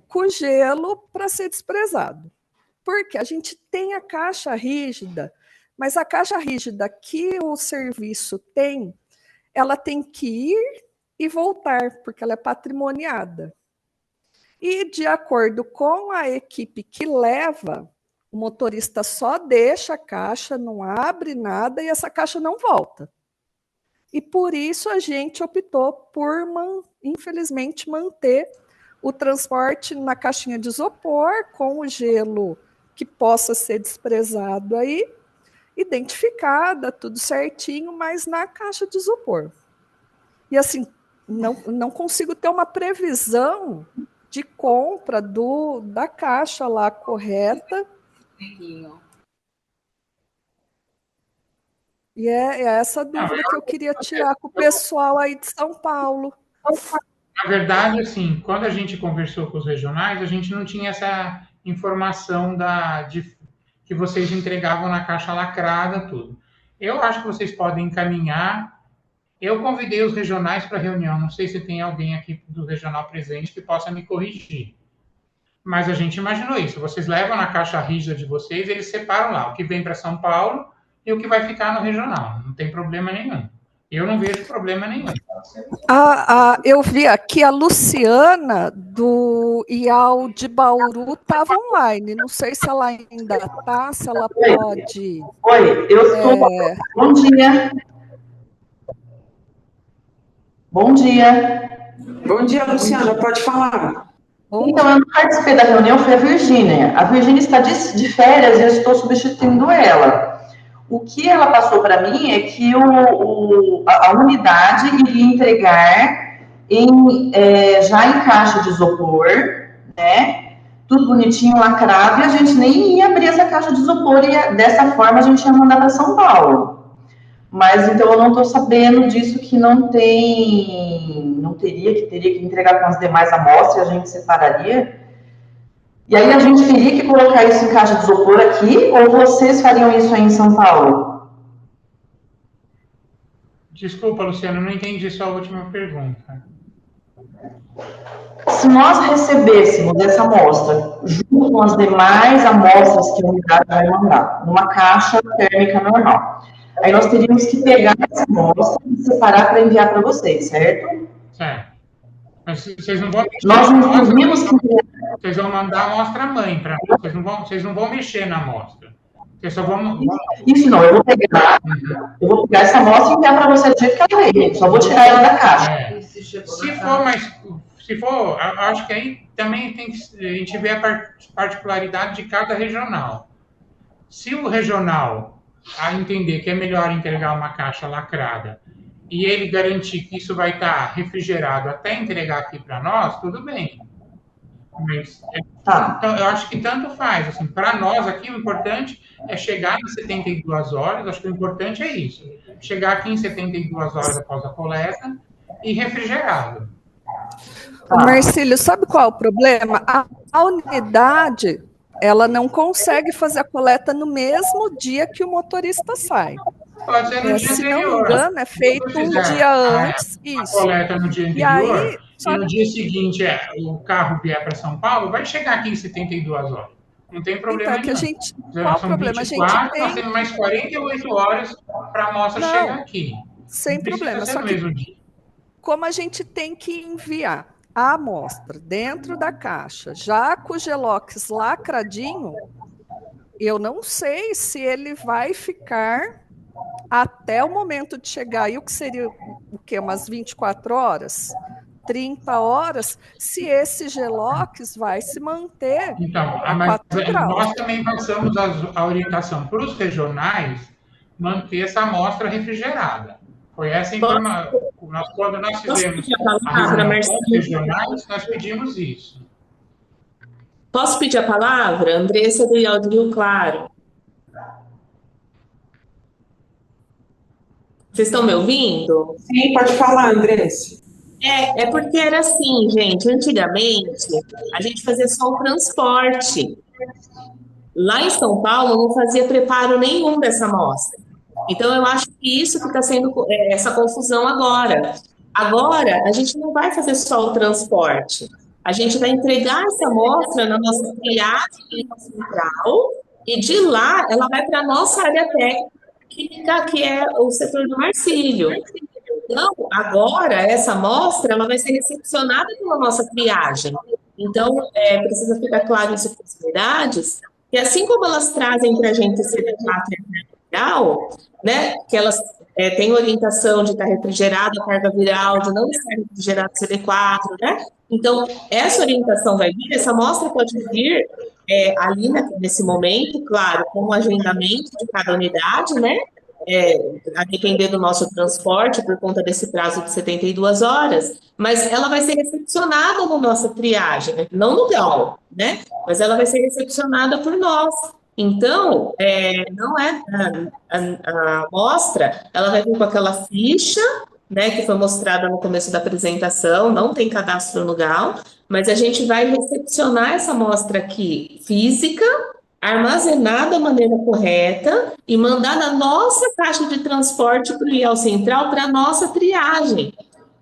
com gelo para ser desprezado. Porque a gente tem a caixa rígida, mas a caixa rígida que o serviço tem, ela tem que ir e voltar, porque ela é patrimoniada. E, de acordo com a equipe que leva, o motorista só deixa a caixa, não abre nada e essa caixa não volta. E por isso a gente optou por, infelizmente, manter o transporte na caixinha de isopor, com o gelo que possa ser desprezado aí, identificada, tudo certinho, mas na caixa de isopor. E assim, não consigo ter uma previsão de compra da caixa lá correta. E é essa dúvida que eu queria tirar com o pessoal aí de São Paulo. Na verdade, assim, quando a gente conversou com os regionais, a gente não tinha essa informação que vocês entregavam na caixa lacrada, tudo. Eu acho que vocês podem encaminhar. Eu convidei os regionais para a reunião, não sei se tem alguém aqui do regional presente que possa me corrigir. Mas a gente imaginou isso. Vocês levam na caixa rígida de vocês, eles separam lá o que vem para São Paulo e o que vai ficar no regional. Não tem problema nenhum. Eu não vejo problema nenhum. Eu vi aqui a Luciana, do IAL de Bauru, estava online. Não sei se ela ainda está, se ela pode... Oi, eu estou... Bom dia. Bom dia. Bom dia, Luciana, pode falar. Então, eu não participei da reunião, foi a Virgínia. A Virgínia está de férias e eu estou substituindo ela. O que ela passou para mim é que a unidade iria entregar já em caixa de isopor, né? Tudo bonitinho, lacrado, e a gente nem ia abrir essa caixa de isopor e dessa forma a gente ia mandar para São Paulo. Mas então eu não estou sabendo disso, que teria que entregar com as demais amostras, a gente separaria. E aí a gente teria que colocar isso em caixa de isopor aqui, ou vocês fariam isso aí em São Paulo? Desculpa, Luciano, não entendi sua última pergunta. Se nós recebêssemos essa amostra junto com as demais amostras que a unidade vai mandar, numa caixa térmica normal, aí nós teríamos que pegar essa amostra e separar para enviar para vocês, certo? Certo. Mas vocês não vão mexer. Nós não vimos que... Vocês vão mandar a amostra-mãe para vocês não vão mexer na amostra. Vocês só vão... Isso não, eu vou pegar essa amostra e enviar para você do jeito que ela é. Só vou tirar ela da caixa. Se for, acho que aí também tem que a gente ver a particularidade de cada regional. Se o regional entender que é melhor entregar uma caixa lacrada e ele garantir que isso vai estar refrigerado até entregar aqui para nós, tudo bem. Mas, então, eu acho que tanto faz. Assim, para nós aqui, o importante é chegar em 72 horas, acho que o importante é isso. Chegar aqui em 72 horas após a coleta e refrigerado. Marcílio, sabe qual é o problema? A unidade, ela não consegue fazer a coleta no mesmo dia que o motorista sai. Pode ser no dia se anterior. não me engano, é feito um dia antes. Isso. A coleta no dia anterior. E no dia seguinte o carro vier para São Paulo, vai chegar aqui em 72 horas. Não tem problema nenhum. Qual o problema? 24, nós temos mais 48 horas para a amostra chegar aqui. Sem problema. Só que, como a gente tem que enviar a amostra dentro da caixa, já com o Gelox lacradinho, eu não sei se ele vai ficar até o momento de chegar. E o que seria o quê? Umas 24 horas? 30 horas, se esse Gelox vai se manter mas nós também passamos a orientação para os regionais manter essa amostra refrigerada. Foi essa informação. Quando nós fizemos a reunião com os regionais, nós pedimos isso. Posso pedir a palavra? Andressa do IAL de Rio Claro. Vocês estão me ouvindo? Sim, pode falar, Andressa. É porque era assim, gente, antigamente a gente fazia só o transporte. Lá em São Paulo não fazia preparo nenhum dessa amostra. Então, eu acho que isso que está sendo essa confusão agora. Agora, a gente não vai fazer só o transporte. A gente vai entregar essa amostra na nossa triagem central e de lá ela vai para a nossa área técnica, que é o setor do Marcílio. Então, agora, essa amostra ela vai ser recepcionada pela nossa triagem. Então, precisa ficar claro isso para as unidades, que assim como elas trazem para a gente CD4 viral, né, que elas têm orientação de estar refrigerado a carga viral, de não estar refrigerado CD4, né? Então, essa orientação vai vir, essa amostra pode vir ali nesse momento, claro, com o agendamento de cada unidade, né? A depender do nosso transporte, por conta desse prazo de 72 horas, mas ela vai ser recepcionada na nossa triagem, né? Não no GAU, né? Mas ela vai ser recepcionada por nós. Então, não é a amostra, ela vai vir com aquela ficha, né, que foi mostrada no começo da apresentação, não tem cadastro no GAU, mas a gente vai recepcionar essa amostra aqui física, armazenar da maneira correta e mandar na nossa caixa de transporte para o IEL Central para a nossa triagem.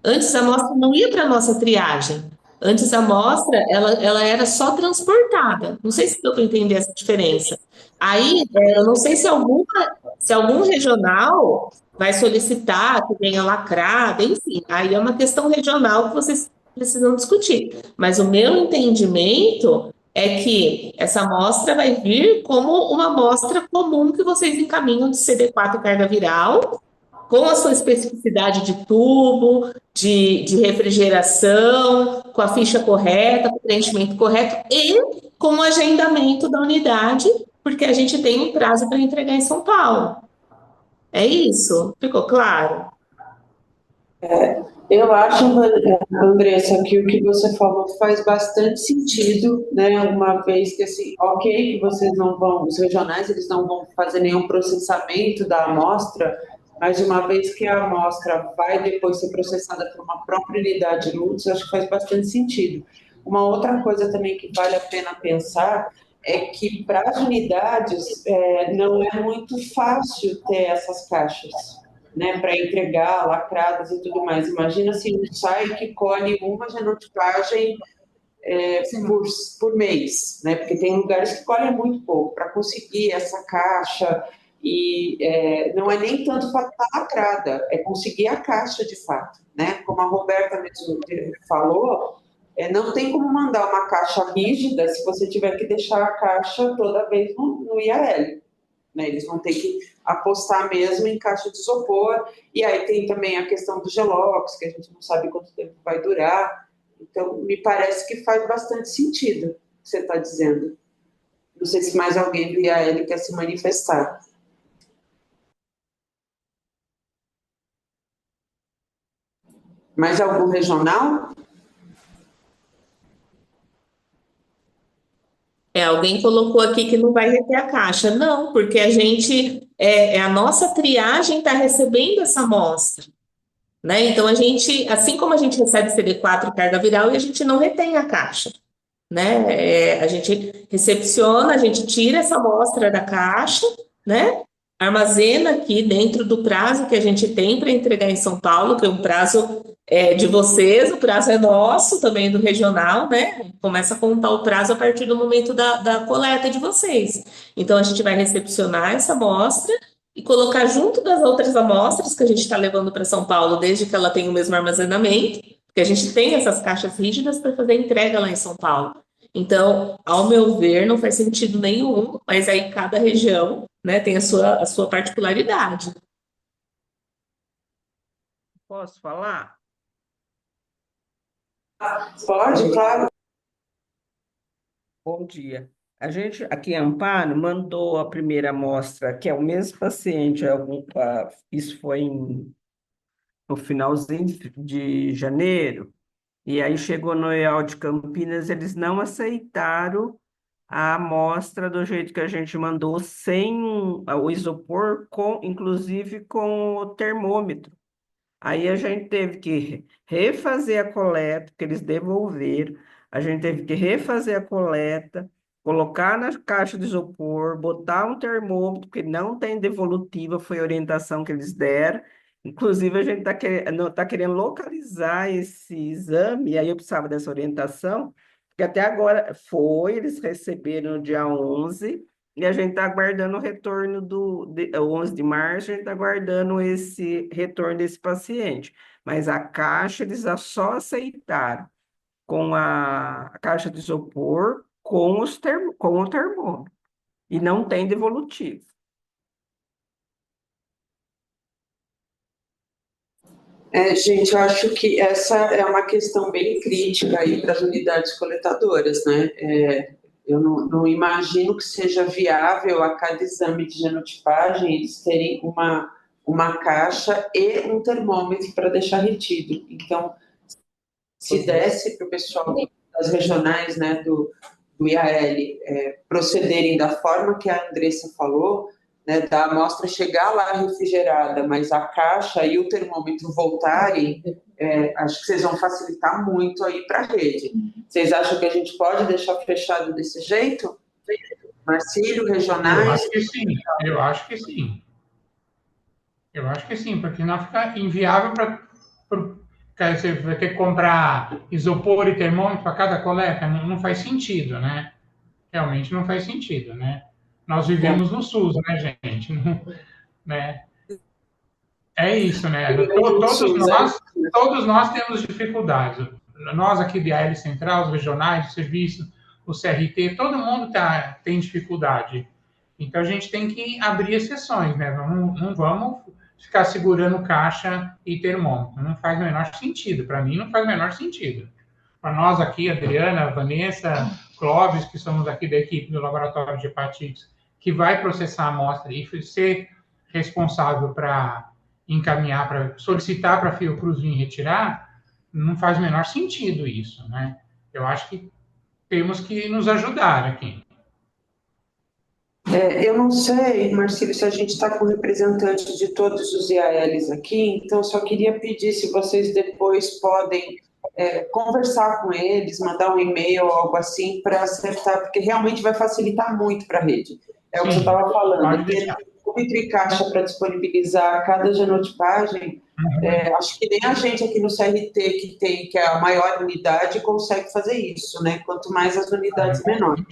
Antes a amostra não ia para a nossa triagem. Antes a amostra, ela era só transportada. Não sei se deu para entender essa diferença. Aí, eu não sei se algum regional vai solicitar que venha lacrada, enfim. Aí é uma questão regional que vocês precisam discutir. Mas o meu entendimento é que essa amostra vai vir como uma amostra comum que vocês encaminham de CD4 carga viral, com a sua especificidade de tubo, de refrigeração, com a ficha correta, com o preenchimento correto e com o agendamento da unidade, porque a gente tem um prazo para entregar em São Paulo. É isso? Ficou claro? Eu acho, Andressa, que o que você falou faz bastante sentido, né? Uma vez que, assim, ok, que vocês não vão, os regionais, eles não vão fazer nenhum processamento da amostra, mas uma vez que a amostra vai depois ser processada por uma própria unidade LUTS, acho que faz bastante sentido. Uma outra coisa também que vale a pena pensar é que para as unidades não é muito fácil ter essas caixas, né, para entregar lacradas e tudo mais. Imagina se um SAI que colhe uma genotipagem por mês, né, porque tem lugares que colhem muito pouco. Para conseguir essa caixa, e não é nem tanto para estar lacrada, é conseguir a caixa de fato, né? Como a Roberta mesmo falou, não tem como mandar uma caixa rígida se você tiver que deixar a caixa toda vez no IAL. Né, eles vão ter que apostar mesmo em caixa de isopor, e aí tem também a questão do gelox, que a gente não sabe quanto tempo vai durar. Então, me parece que faz bastante sentido o que você está dizendo. Não sei se mais alguém do IAL quer se manifestar. Mais algum regional? Alguém colocou aqui que não vai reter a caixa. Não, porque a gente, a nossa triagem está recebendo essa amostra, né? Então, a gente, assim como a gente recebe CD4 carga viral, e a gente não retém a caixa, né? A gente recepciona, a gente tira essa amostra da caixa, né? Armazena aqui dentro do prazo que a gente tem para entregar em São Paulo, que é um prazo de vocês, o prazo é nosso, também do regional, né? Começa a contar o prazo a partir do momento da coleta de vocês. Então, a gente vai recepcionar essa amostra e colocar junto das outras amostras que a gente está levando para São Paulo, desde que ela tenha o mesmo armazenamento, porque a gente tem essas caixas rígidas para fazer entrega lá em São Paulo. Então, ao meu ver, não faz sentido nenhum, mas aí cada região, né, tem a sua particularidade. Posso falar? Pode, claro. Bom dia. A gente, aqui em Amparo, mandou a primeira amostra, que é o mesmo paciente, isso foi no finalzinho de janeiro, e aí chegou no EAL de Campinas, eles não aceitaram a amostra do jeito que a gente mandou, sem o isopor, inclusive com o termômetro. Aí a gente teve que refazer a coleta, que eles devolveram, a gente teve que refazer a coleta, colocar na caixa de isopor, botar um termômetro, porque não tem devolutiva, foi a orientação que eles deram. Inclusive, a gente tá querendo localizar esse exame, e aí eu precisava dessa orientação, porque até agora eles receberam no dia 11, e a gente está aguardando o retorno 11 de março, a gente está aguardando esse retorno desse paciente. Mas a caixa, eles só aceitaram com a caixa de isopor, com o termômetro, e não tem devolutivo. Gente, eu acho que essa é uma questão bem crítica aí para as unidades coletadoras, né? Eu não imagino que seja viável a cada exame de genotipagem eles terem uma caixa e um termômetro para deixar retido. Então, se desse para o pessoal das regionais, né, do IAL, procederem da forma que a Andressa falou, né, da amostra chegar lá refrigerada, mas a caixa e o termômetro voltarem, acho que vocês vão facilitar muito aí para a rede. Vocês acham que a gente pode deixar fechado desse jeito? Marcílio, regionais? Eu acho que sim, eu acho que sim. Eu acho que sim, porque não fica inviável você vai ter que comprar isopor e termômetro para cada coleta, não faz sentido, né? Realmente não faz sentido, né? Nós vivemos no SUS, né, gente? Né? É isso, né? Todos nós temos dificuldades. Nós aqui de AL Central, os regionais, o serviço, o CRT, todo mundo tem dificuldade. Então a gente tem que abrir exceções, né? Não vamos ficar segurando caixa e termômetro. Não faz o menor sentido. Para mim, não faz o menor sentido. Para nós aqui, Adriana, Vanessa, Clóvis, que somos aqui da equipe do Laboratório de Hepatites, que vai processar a amostra e ser responsável para encaminhar, para solicitar para a Fiocruz vir retirar, não faz o menor sentido isso, né? Eu acho que temos que nos ajudar aqui. Eu não sei, Marcílio, se a gente está com representantes de todos os IALs aqui, então só queria pedir se vocês depois podem conversar com eles, mandar um e-mail ou algo assim para acertar, porque realmente vai facilitar muito para a rede. É o que eu estava falando, ter termômetro e caixa para disponibilizar cada genotipagem, acho que nem a gente aqui no CRT, que é a maior unidade, consegue fazer isso, né? Quanto mais as unidades menores.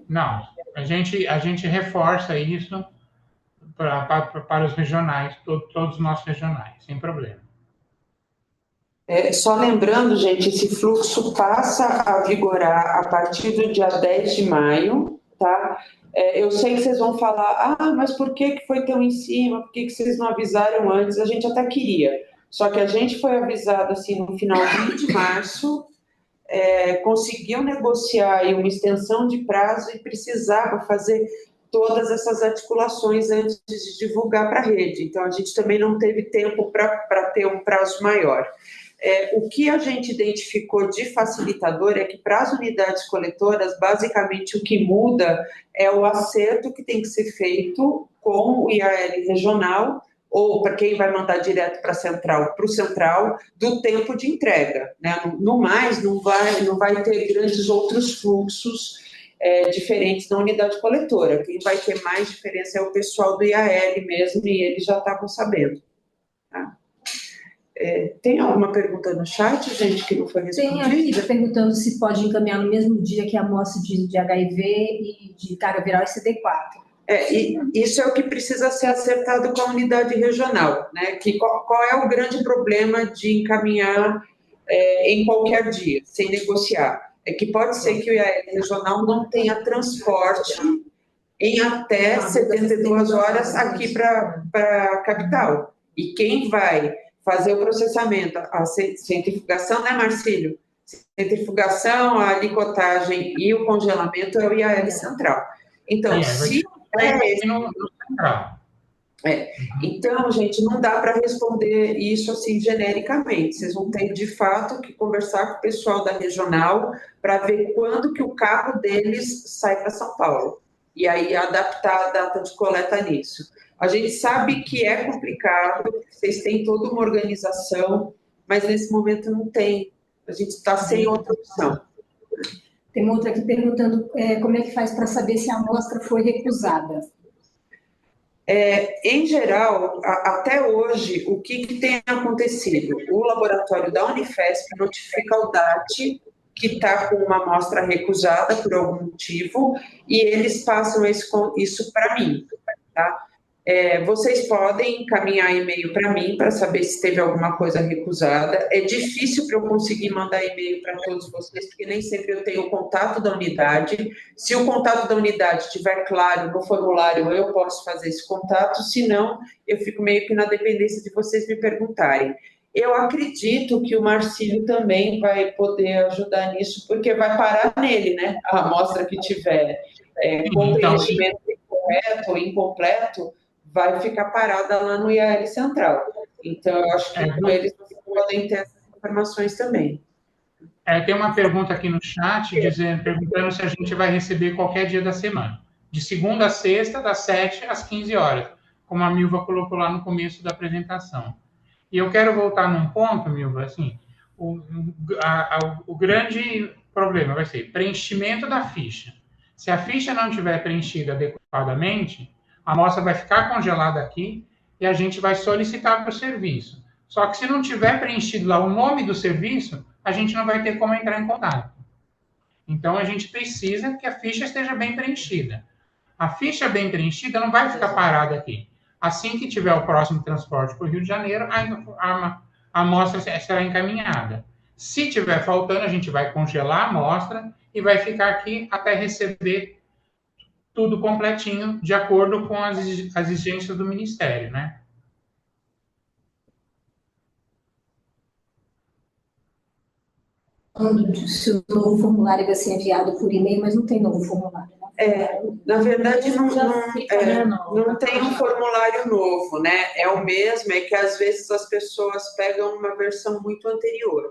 Não, a gente reforça isso para os regionais, todos os nossos regionais, sem problema. Só lembrando, gente, esse fluxo passa a vigorar a partir do dia 10 de maio, tá? Eu sei que vocês vão falar, mas por que foi tão em cima? Por que vocês não avisaram antes? A gente até queria, só que a gente foi avisado assim no finalzinho de março, conseguiu negociar aí uma extensão de prazo e precisava fazer todas essas articulações antes de divulgar para a rede. Então, a gente também não teve tempo para ter um prazo maior. O que a gente identificou de facilitador é que, para as unidades coletoras, basicamente o que muda é o acerto que tem que ser feito com o IAL regional, ou para quem vai mandar direto para o central, do tempo de entrega, né? No mais, não vai ter grandes outros fluxos diferentes na unidade coletora. Quem vai ter mais diferença é o pessoal do IAL mesmo, e eles já estavam sabendo. Tá? Tem alguma pergunta no chat, gente, que não foi respondida? Tem aqui, perguntando se pode encaminhar no mesmo dia que a amostra de HIV e de carga viral e CD4. E isso é o que precisa ser acertado com a unidade regional, né? Qual é o grande problema de encaminhar em qualquer dia, sem negociar? É que pode ser que o IAL regional não tenha transporte em até 72 horas aqui para a capital. E quem vai fazer o processamento, a centrifugação, né, Marcílio? Centrifugação, a licotagem e o congelamento é o IAL central. Então, então, gente, não dá para responder isso assim genericamente. Vocês vão ter, de fato, que conversar com o pessoal da regional para ver quando que o carro deles sai para São Paulo. E aí adaptar a data de coleta nisso. A gente sabe que é complicado, vocês têm toda uma organização, mas nesse momento não tem. A gente está sem outra opção. Tem outra aqui perguntando como é que faz para saber se a amostra foi recusada. Em geral, até hoje, o que tem acontecido? O laboratório da Unifesp notifica o DAT que está com uma amostra recusada por algum motivo e eles passam isso para mim, tá? Vocês podem encaminhar e-mail para mim para saber se teve alguma coisa recusada. É difícil para eu conseguir mandar e-mail para todos vocês, porque nem sempre eu tenho o contato da unidade. Se o contato da unidade estiver claro no formulário, eu posso fazer esse contato, senão eu fico meio que na dependência de vocês me perguntarem. Eu acredito que o Marcílio também vai poder ajudar nisso, porque vai parar nele, né? A amostra que tiver com preenchimento incorreto ou incompleto, vai ficar parada lá no IAL Central. Então, eu acho que com eles podem ter essas informações também. Tem uma pergunta aqui no chat, perguntando se a gente vai receber qualquer dia da semana. De segunda a sexta, das 7 às 15 horas, como a Milva colocou lá no começo da apresentação. E eu quero voltar num ponto, Milva, assim, o grande problema vai ser preenchimento da ficha. Se a ficha não estiver preenchida adequadamente, a amostra vai ficar congelada aqui e a gente vai solicitar para o serviço. Só que se não tiver preenchido lá o nome do serviço, a gente não vai ter como entrar em contato. Então, a gente precisa que a ficha esteja bem preenchida. A ficha bem preenchida não vai ficar parada aqui. Assim que tiver o próximo transporte para o Rio de Janeiro, a amostra será encaminhada. Se tiver faltando, a gente vai congelar a amostra e vai ficar aqui até receber tudo completinho, de acordo com as exigências do Ministério, né? Se o novo formulário vai ser enviado por e-mail, mas não tem novo formulário, né? Na verdade, não tem um formulário novo, né? É o mesmo, é que às vezes as pessoas pegam uma versão muito anterior.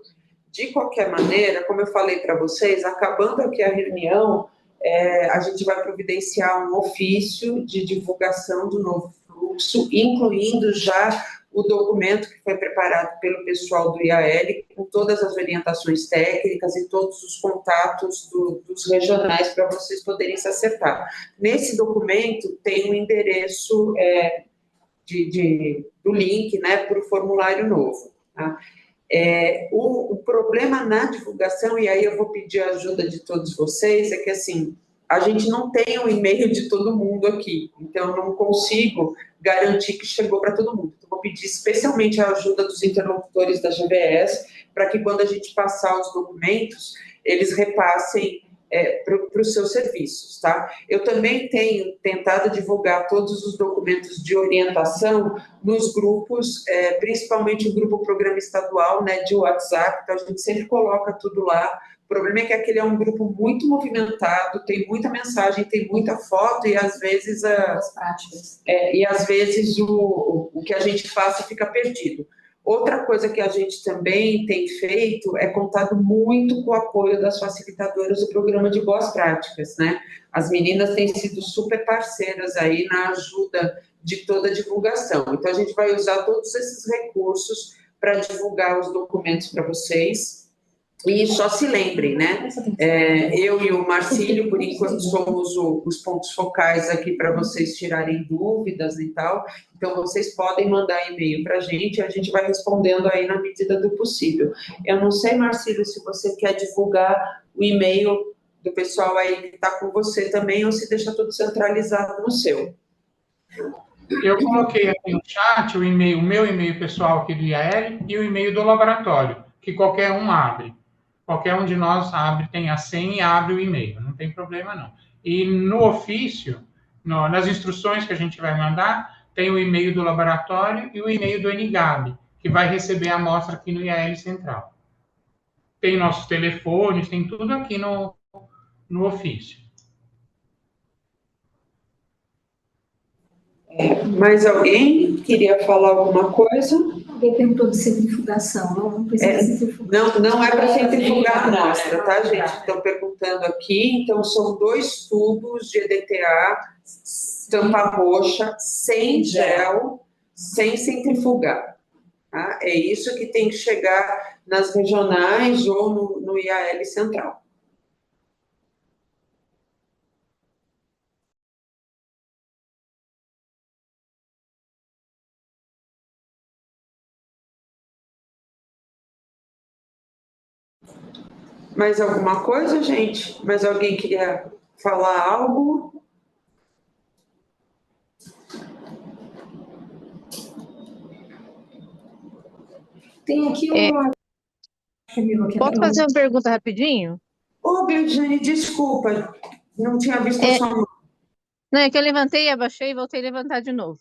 De qualquer maneira, como eu falei para vocês, acabando aqui a reunião, a gente vai providenciar um ofício de divulgação do novo fluxo, incluindo já o documento que foi preparado pelo pessoal do IAL, com todas as orientações técnicas e todos os contatos dos regionais para vocês poderem se acertar. Nesse documento tem um endereço do link, né, para o formulário novo. Tá? O problema na divulgação, e aí eu vou pedir a ajuda de todos vocês, é que assim, a gente não tem o e-mail de todo mundo aqui, então eu não consigo garantir que chegou para todo mundo. Então, vou pedir especialmente a ajuda dos interlocutores da GVS, para que quando a gente passar os documentos, eles repassem para os seus serviços, tá? Eu também tenho tentado divulgar todos os documentos de orientação nos grupos, principalmente o grupo Programa Estadual, né, de WhatsApp, então a gente sempre coloca tudo lá. O problema é que aquele é um grupo muito movimentado, tem muita mensagem, tem muita foto e às vezes o que a gente faça fica perdido. Outra coisa que a gente também tem feito é contado muito com o apoio das facilitadoras do programa de boas práticas, né? As meninas têm sido super parceiras aí na ajuda de toda a divulgação. Então, a gente vai usar todos esses recursos para divulgar os documentos para vocês. E só se lembrem, né? Eu e o Marcílio, por enquanto, somos os pontos focais aqui para vocês tirarem dúvidas e tal. Então, vocês podem mandar e-mail para a gente vai respondendo aí na medida do possível. Eu não sei, Marcílio, se você quer divulgar o e-mail do pessoal aí que está com você também, ou se deixa tudo centralizado no seu. Eu coloquei aqui no chat o meu e-mail pessoal aqui do IAL e o e-mail do laboratório, que qualquer um abre. Qualquer um de nós abre, tem a senha e abre o e-mail, não tem problema não. E no ofício, nas instruções que a gente vai mandar, tem o e-mail do laboratório e o e-mail do NGAB, que vai receber a amostra aqui no IAL Central. Tem nossos telefones, tem tudo aqui no ofício. Mais alguém queria falar alguma coisa? Alguém perguntou de centrifugação, não precisa centrifugar. Não é para centrifugar a amostra, tá, gente? Estão perguntando aqui. Então, são 2 tubos de EDTA, tampa roxa, sem gel, sem centrifugar. Tá? É isso que tem que chegar nas regionais ou no IAL Central. Mais alguma coisa, gente? Mais alguém queria falar algo? Tem aqui uma. Posso fazer uma pergunta rapidinho? Ô, Gleidjane, desculpa, não tinha visto a sua mão. Não, é que eu levantei, abaixei e voltei a levantar de novo.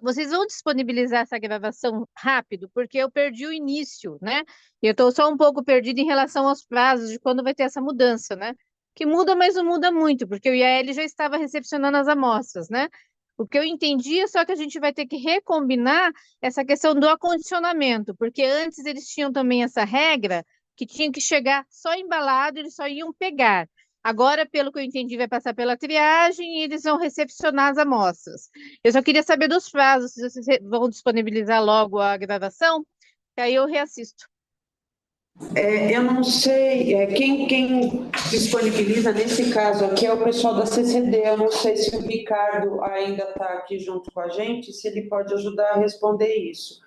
Vocês vão disponibilizar essa gravação rápido, porque eu perdi o início, né? E eu estou só um pouco perdida em relação aos prazos de quando vai ter essa mudança, né? Que muda, mas não muda muito, porque o IAL já estava recepcionando as amostras, né? O que eu entendi é só que a gente vai ter que recombinar essa questão do acondicionamento, porque antes eles tinham também essa regra que tinha que chegar só embalado, eles só iam pegar. Agora, pelo que eu entendi, vai passar pela triagem e eles vão recepcionar as amostras. Eu só queria saber dos prazos, se vocês vão disponibilizar logo a gravação, que aí eu reassisto. Eu não sei, quem disponibiliza nesse caso aqui é o pessoal da CCD. Eu não sei se o Ricardo ainda está aqui junto com a gente, se ele pode ajudar a responder isso.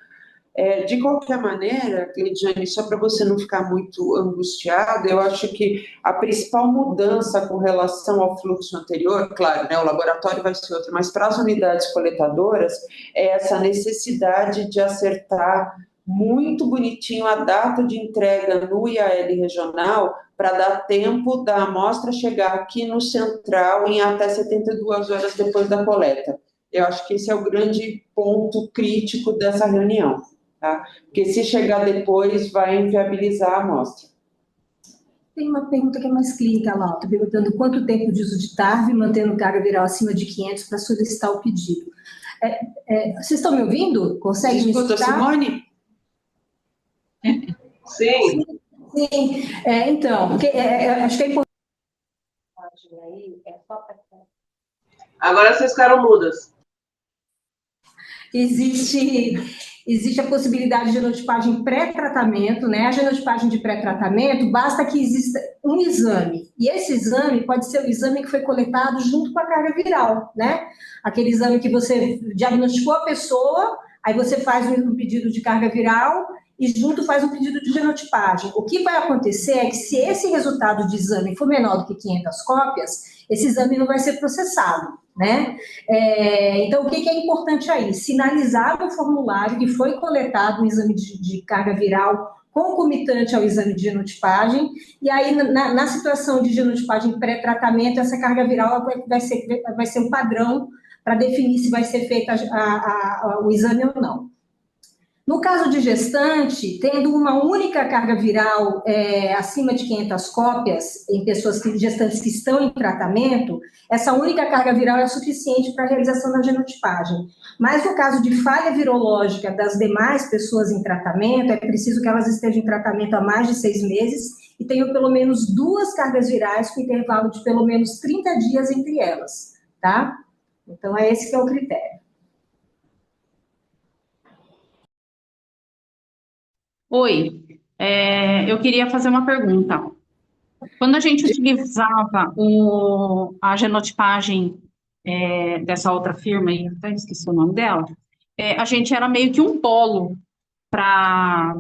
De qualquer maneira, Gleidjane, só para você não ficar muito angustiada, eu acho que a principal mudança com relação ao fluxo anterior, claro, né, o laboratório vai ser outro, mas para as unidades coletadoras, é essa necessidade de acertar muito bonitinho a data de entrega no IAL regional para dar tempo da amostra chegar aqui no central em até 72 horas depois da coleta. Eu acho que esse é o grande ponto crítico dessa reunião. Tá? Porque se chegar depois, vai inviabilizar a amostra. Tem uma pergunta que é mais clínica lá, estou perguntando quanto tempo de uso de TARV, mantendo carga viral acima de 500 para solicitar o pedido. Vocês estão me ouvindo? Conseguem me escutar? Simone? Sim. Sim. Então, acho que é importante. Agora vocês ficaram mudas. Existe a possibilidade de genotipagem pré-tratamento, né? A genotipagem de pré-tratamento, basta que exista um exame. E esse exame pode ser o exame que foi coletado junto com a carga viral, né? Aquele exame que você diagnosticou a pessoa, aí você faz um pedido de carga viral e junto faz um pedido de genotipagem. O que vai acontecer é que se esse resultado de exame for menor do que 500 cópias, esse exame não vai ser processado, né? Então, o que é importante aí? Sinalizar no formulário que foi coletado um exame de carga viral concomitante ao exame de genotipagem, e aí, na situação de genotipagem pré-tratamento, essa carga viral vai ser um padrão para definir se vai ser feito o exame ou não. No caso de gestante, tendo uma única carga viral acima de 500 cópias em gestantes que estão em tratamento, essa única carga viral é suficiente para a realização da genotipagem. Mas no caso de falha virológica das demais pessoas em tratamento, é preciso que elas estejam em tratamento há mais de 6 meses e tenham pelo menos 2 cargas virais com intervalo de pelo menos 30 dias entre elas, tá? Então, esse que é o critério. Oi, eu queria fazer uma pergunta. Quando a gente utilizava a genotipagem dessa outra firma, aí, até esqueci o nome dela, a gente era meio que um polo para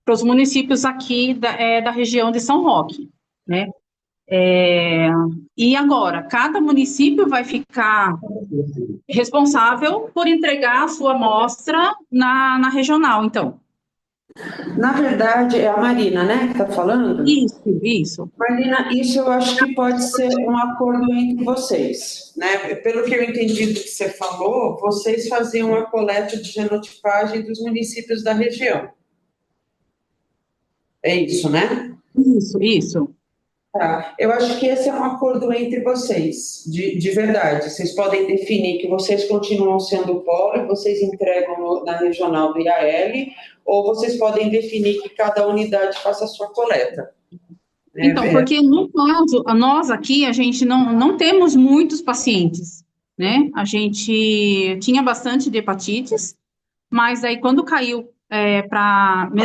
os municípios aqui da região de São Roque, né? E agora, cada município vai ficar responsável por entregar a sua amostra na regional, então. Na verdade, é a Marina, né, que está falando? Isso. Marina, isso eu acho que pode ser um acordo entre vocês, né? Pelo que eu entendi do que você falou, vocês faziam a coleta de genotipagem dos municípios da região. É isso, né? Isso. Tá. Eu acho que esse é um acordo entre vocês, de verdade. Vocês podem definir que vocês continuam sendo o polo e vocês entregam na regional do IAL, ou vocês podem definir que cada unidade faça a sua coleta. Então, porque no caso, nós aqui, a gente não temos muitos pacientes, né? A gente tinha bastante de hepatites, mas aí quando caiu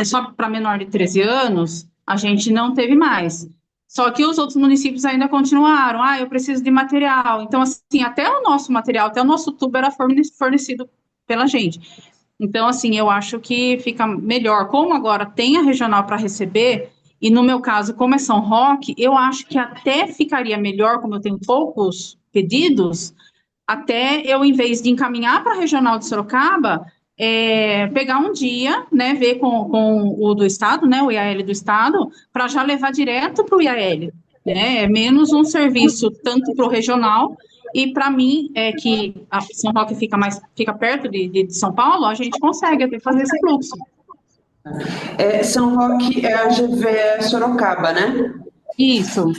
só para menor de 13 anos, a gente não teve mais. Só que os outros municípios ainda continuaram. Eu preciso de material. Então, assim, até o nosso material, até o nosso tubo era fornecido pela gente. Então, assim, eu acho que fica melhor. Como agora tem a regional para receber, e no meu caso, como é São Roque, eu acho que até ficaria melhor, como eu tenho poucos pedidos, até eu, em vez de encaminhar para a regional de Sorocaba, pegar um dia, né, ver com o do Estado, né, o IAL do Estado, para já levar direto para o IAL, né, é menos um serviço tanto para o regional, e para mim, que a São Roque fica perto de São Paulo, a gente consegue até fazer esse fluxo. São Roque é a GV Sorocaba, né? Isso.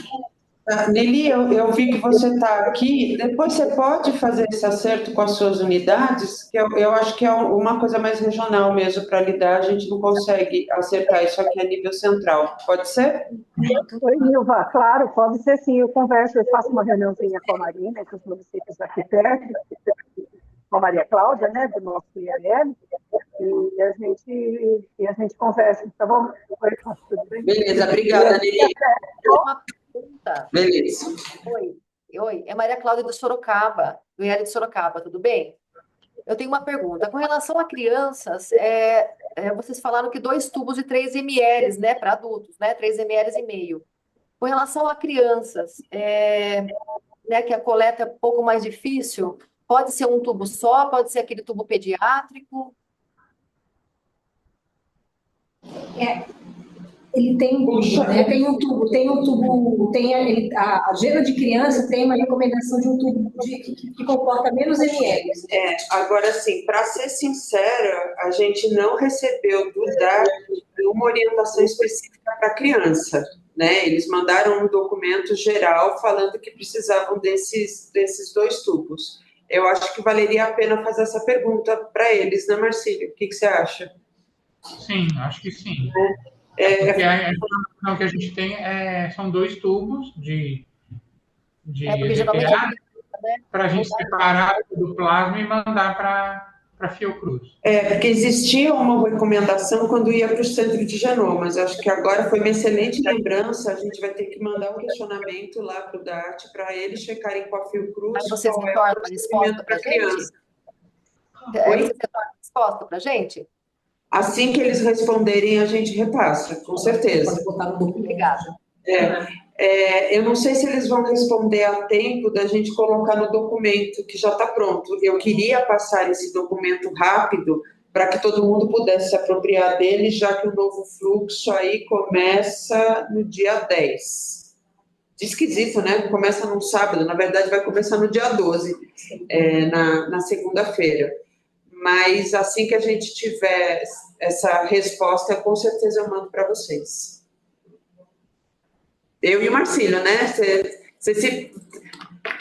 Nelly, eu vi que você está aqui. Depois você pode fazer esse acerto com as suas unidades, que eu acho que é uma coisa mais regional mesmo para lidar. A gente não consegue acertar isso aqui a nível central. Pode ser? Oi, Nilva. Claro, pode ser sim. Eu faço uma reuniãozinha com a Marina, com os municípios aqui perto, com a Maria Cláudia, né, do nosso IRL, e a gente conversa, tá bom? Oi, tudo bem? Beleza, obrigada, Nelly. Uma pergunta. Beleza. Oi, é Maria Cláudia do Sorocaba, do IEL de Sorocaba, tudo bem? Eu tenho uma pergunta. Com relação a crianças, vocês falaram que 2 tubos de 3 ml, né, para adultos, né, 3 ml e meio. Com relação a crianças, né, que a coleta é um pouco mais difícil, pode ser um tubo só, pode ser aquele tubo pediátrico? Ele tem um tubo, né? A gema de criança tem uma recomendação de um tubo que comporta menos ml. Agora sim, para ser sincera, a gente não recebeu do DART uma orientação específica para criança, né? Eles mandaram um documento geral falando que precisavam desses 2 tubos. Eu acho que valeria a pena fazer essa pergunta para eles, né, Marcílio? O que você acha? Sim, acho que sim. Porque a informação que a gente tem são 2 tubos de EVA para a gente separar do plasma e mandar para Fiocruz. Porque existia uma recomendação quando ia para o centro de genomas. Acho que agora foi uma excelente lembrança. A gente vai ter que mandar um questionamento lá para o DART para eles checarem com a Fiocruz. Mas vocês retornam a resposta para a gente? Vocês retornam a resposta para a gente? Assim que eles responderem, a gente repassa, com certeza. Pode botar no documento. Obrigada. Eu não sei se eles vão responder a tempo da gente colocar no documento, que já está pronto. Eu queria passar esse documento rápido para que todo mundo pudesse se apropriar dele, já que o novo fluxo aí começa no dia 10. Esquisito, né? Começa num sábado, na verdade vai começar no dia 12, na segunda-feira. Mas assim que a gente tiver essa resposta, com certeza eu mando para vocês. Eu e o Marcílio, né?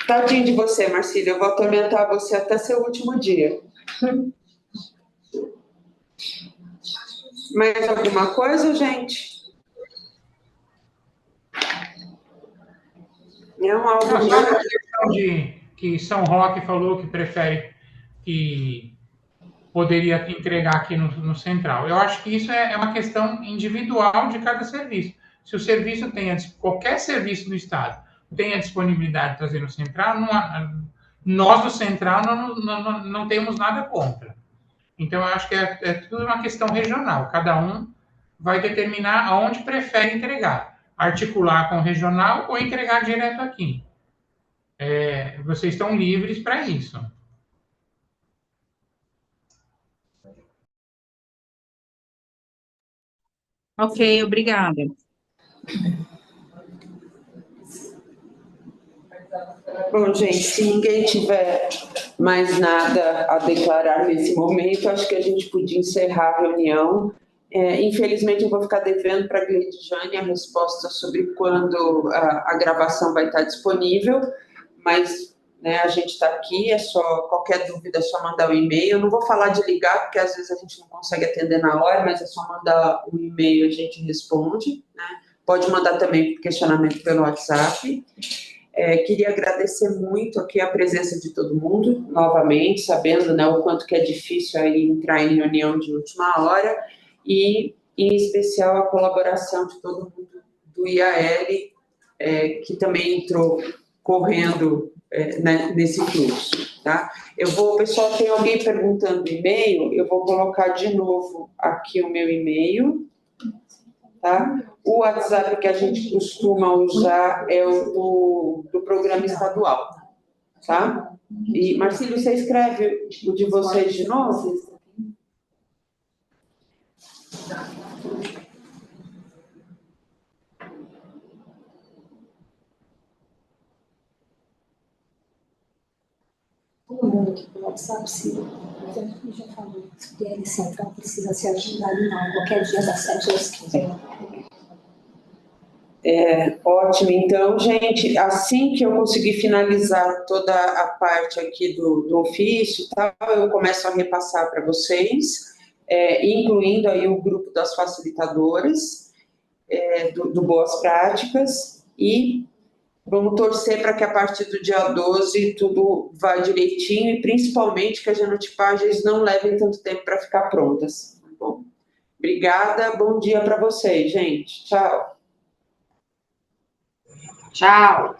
Tadinho de você, Marcílio. Eu vou atormentar você até seu último dia. Mais alguma coisa, gente? Não, algo só a questão de que São Roque falou que prefere que poderia entregar aqui no central. Eu acho que isso é uma questão individual de cada serviço. Se o serviço qualquer serviço do Estado tem a disponibilidade de trazer no central, nós do central não temos nada contra. Então, eu acho que é tudo uma questão regional. Cada um vai determinar aonde prefere entregar. Articular com o regional ou entregar direto aqui. Vocês estão livres para isso. Ok, obrigada. Bom, gente, se ninguém tiver mais nada a declarar nesse momento, acho que a gente podia encerrar a reunião. Infelizmente, eu vou ficar devendo para a Gleidjane a resposta sobre quando a gravação vai estar disponível, mas né, a gente está aqui, qualquer dúvida é só mandar um e-mail. Eu não vou falar de ligar, porque às vezes a gente não consegue atender na hora, mas é só mandar um e-mail e a gente responde, né? Pode mandar também questionamento pelo WhatsApp. Queria agradecer muito aqui a presença de todo mundo, novamente, sabendo né, o quanto que é difícil aí entrar em reunião de última hora, e, em especial, a colaboração de todo mundo do IAL, que também entrou correndo nesse fluxo, tá? Pessoal, tem alguém perguntando e-mail? Eu vou colocar de novo aqui o meu e-mail, tá? O WhatsApp que a gente costuma usar é o do programa estadual, tá? E, Marcílio, você escreve o de vocês de novo? Olhando aqui pelo WhatsApp, sim. Mas a gente já falou que o DL Central precisa ser agendado em qualquer dia das 7 às 15. Ótimo. Então, gente, assim que eu conseguir finalizar toda a parte aqui do ofício, tá, eu começo a repassar para vocês, incluindo aí o grupo das facilitadoras do Boas Práticas, e vamos torcer para que a partir do dia 12 tudo vá direitinho e principalmente que as genotipagens não levem tanto tempo para ficar prontas. Tá bom? Obrigada, bom dia para vocês, gente. Tchau. Tchau.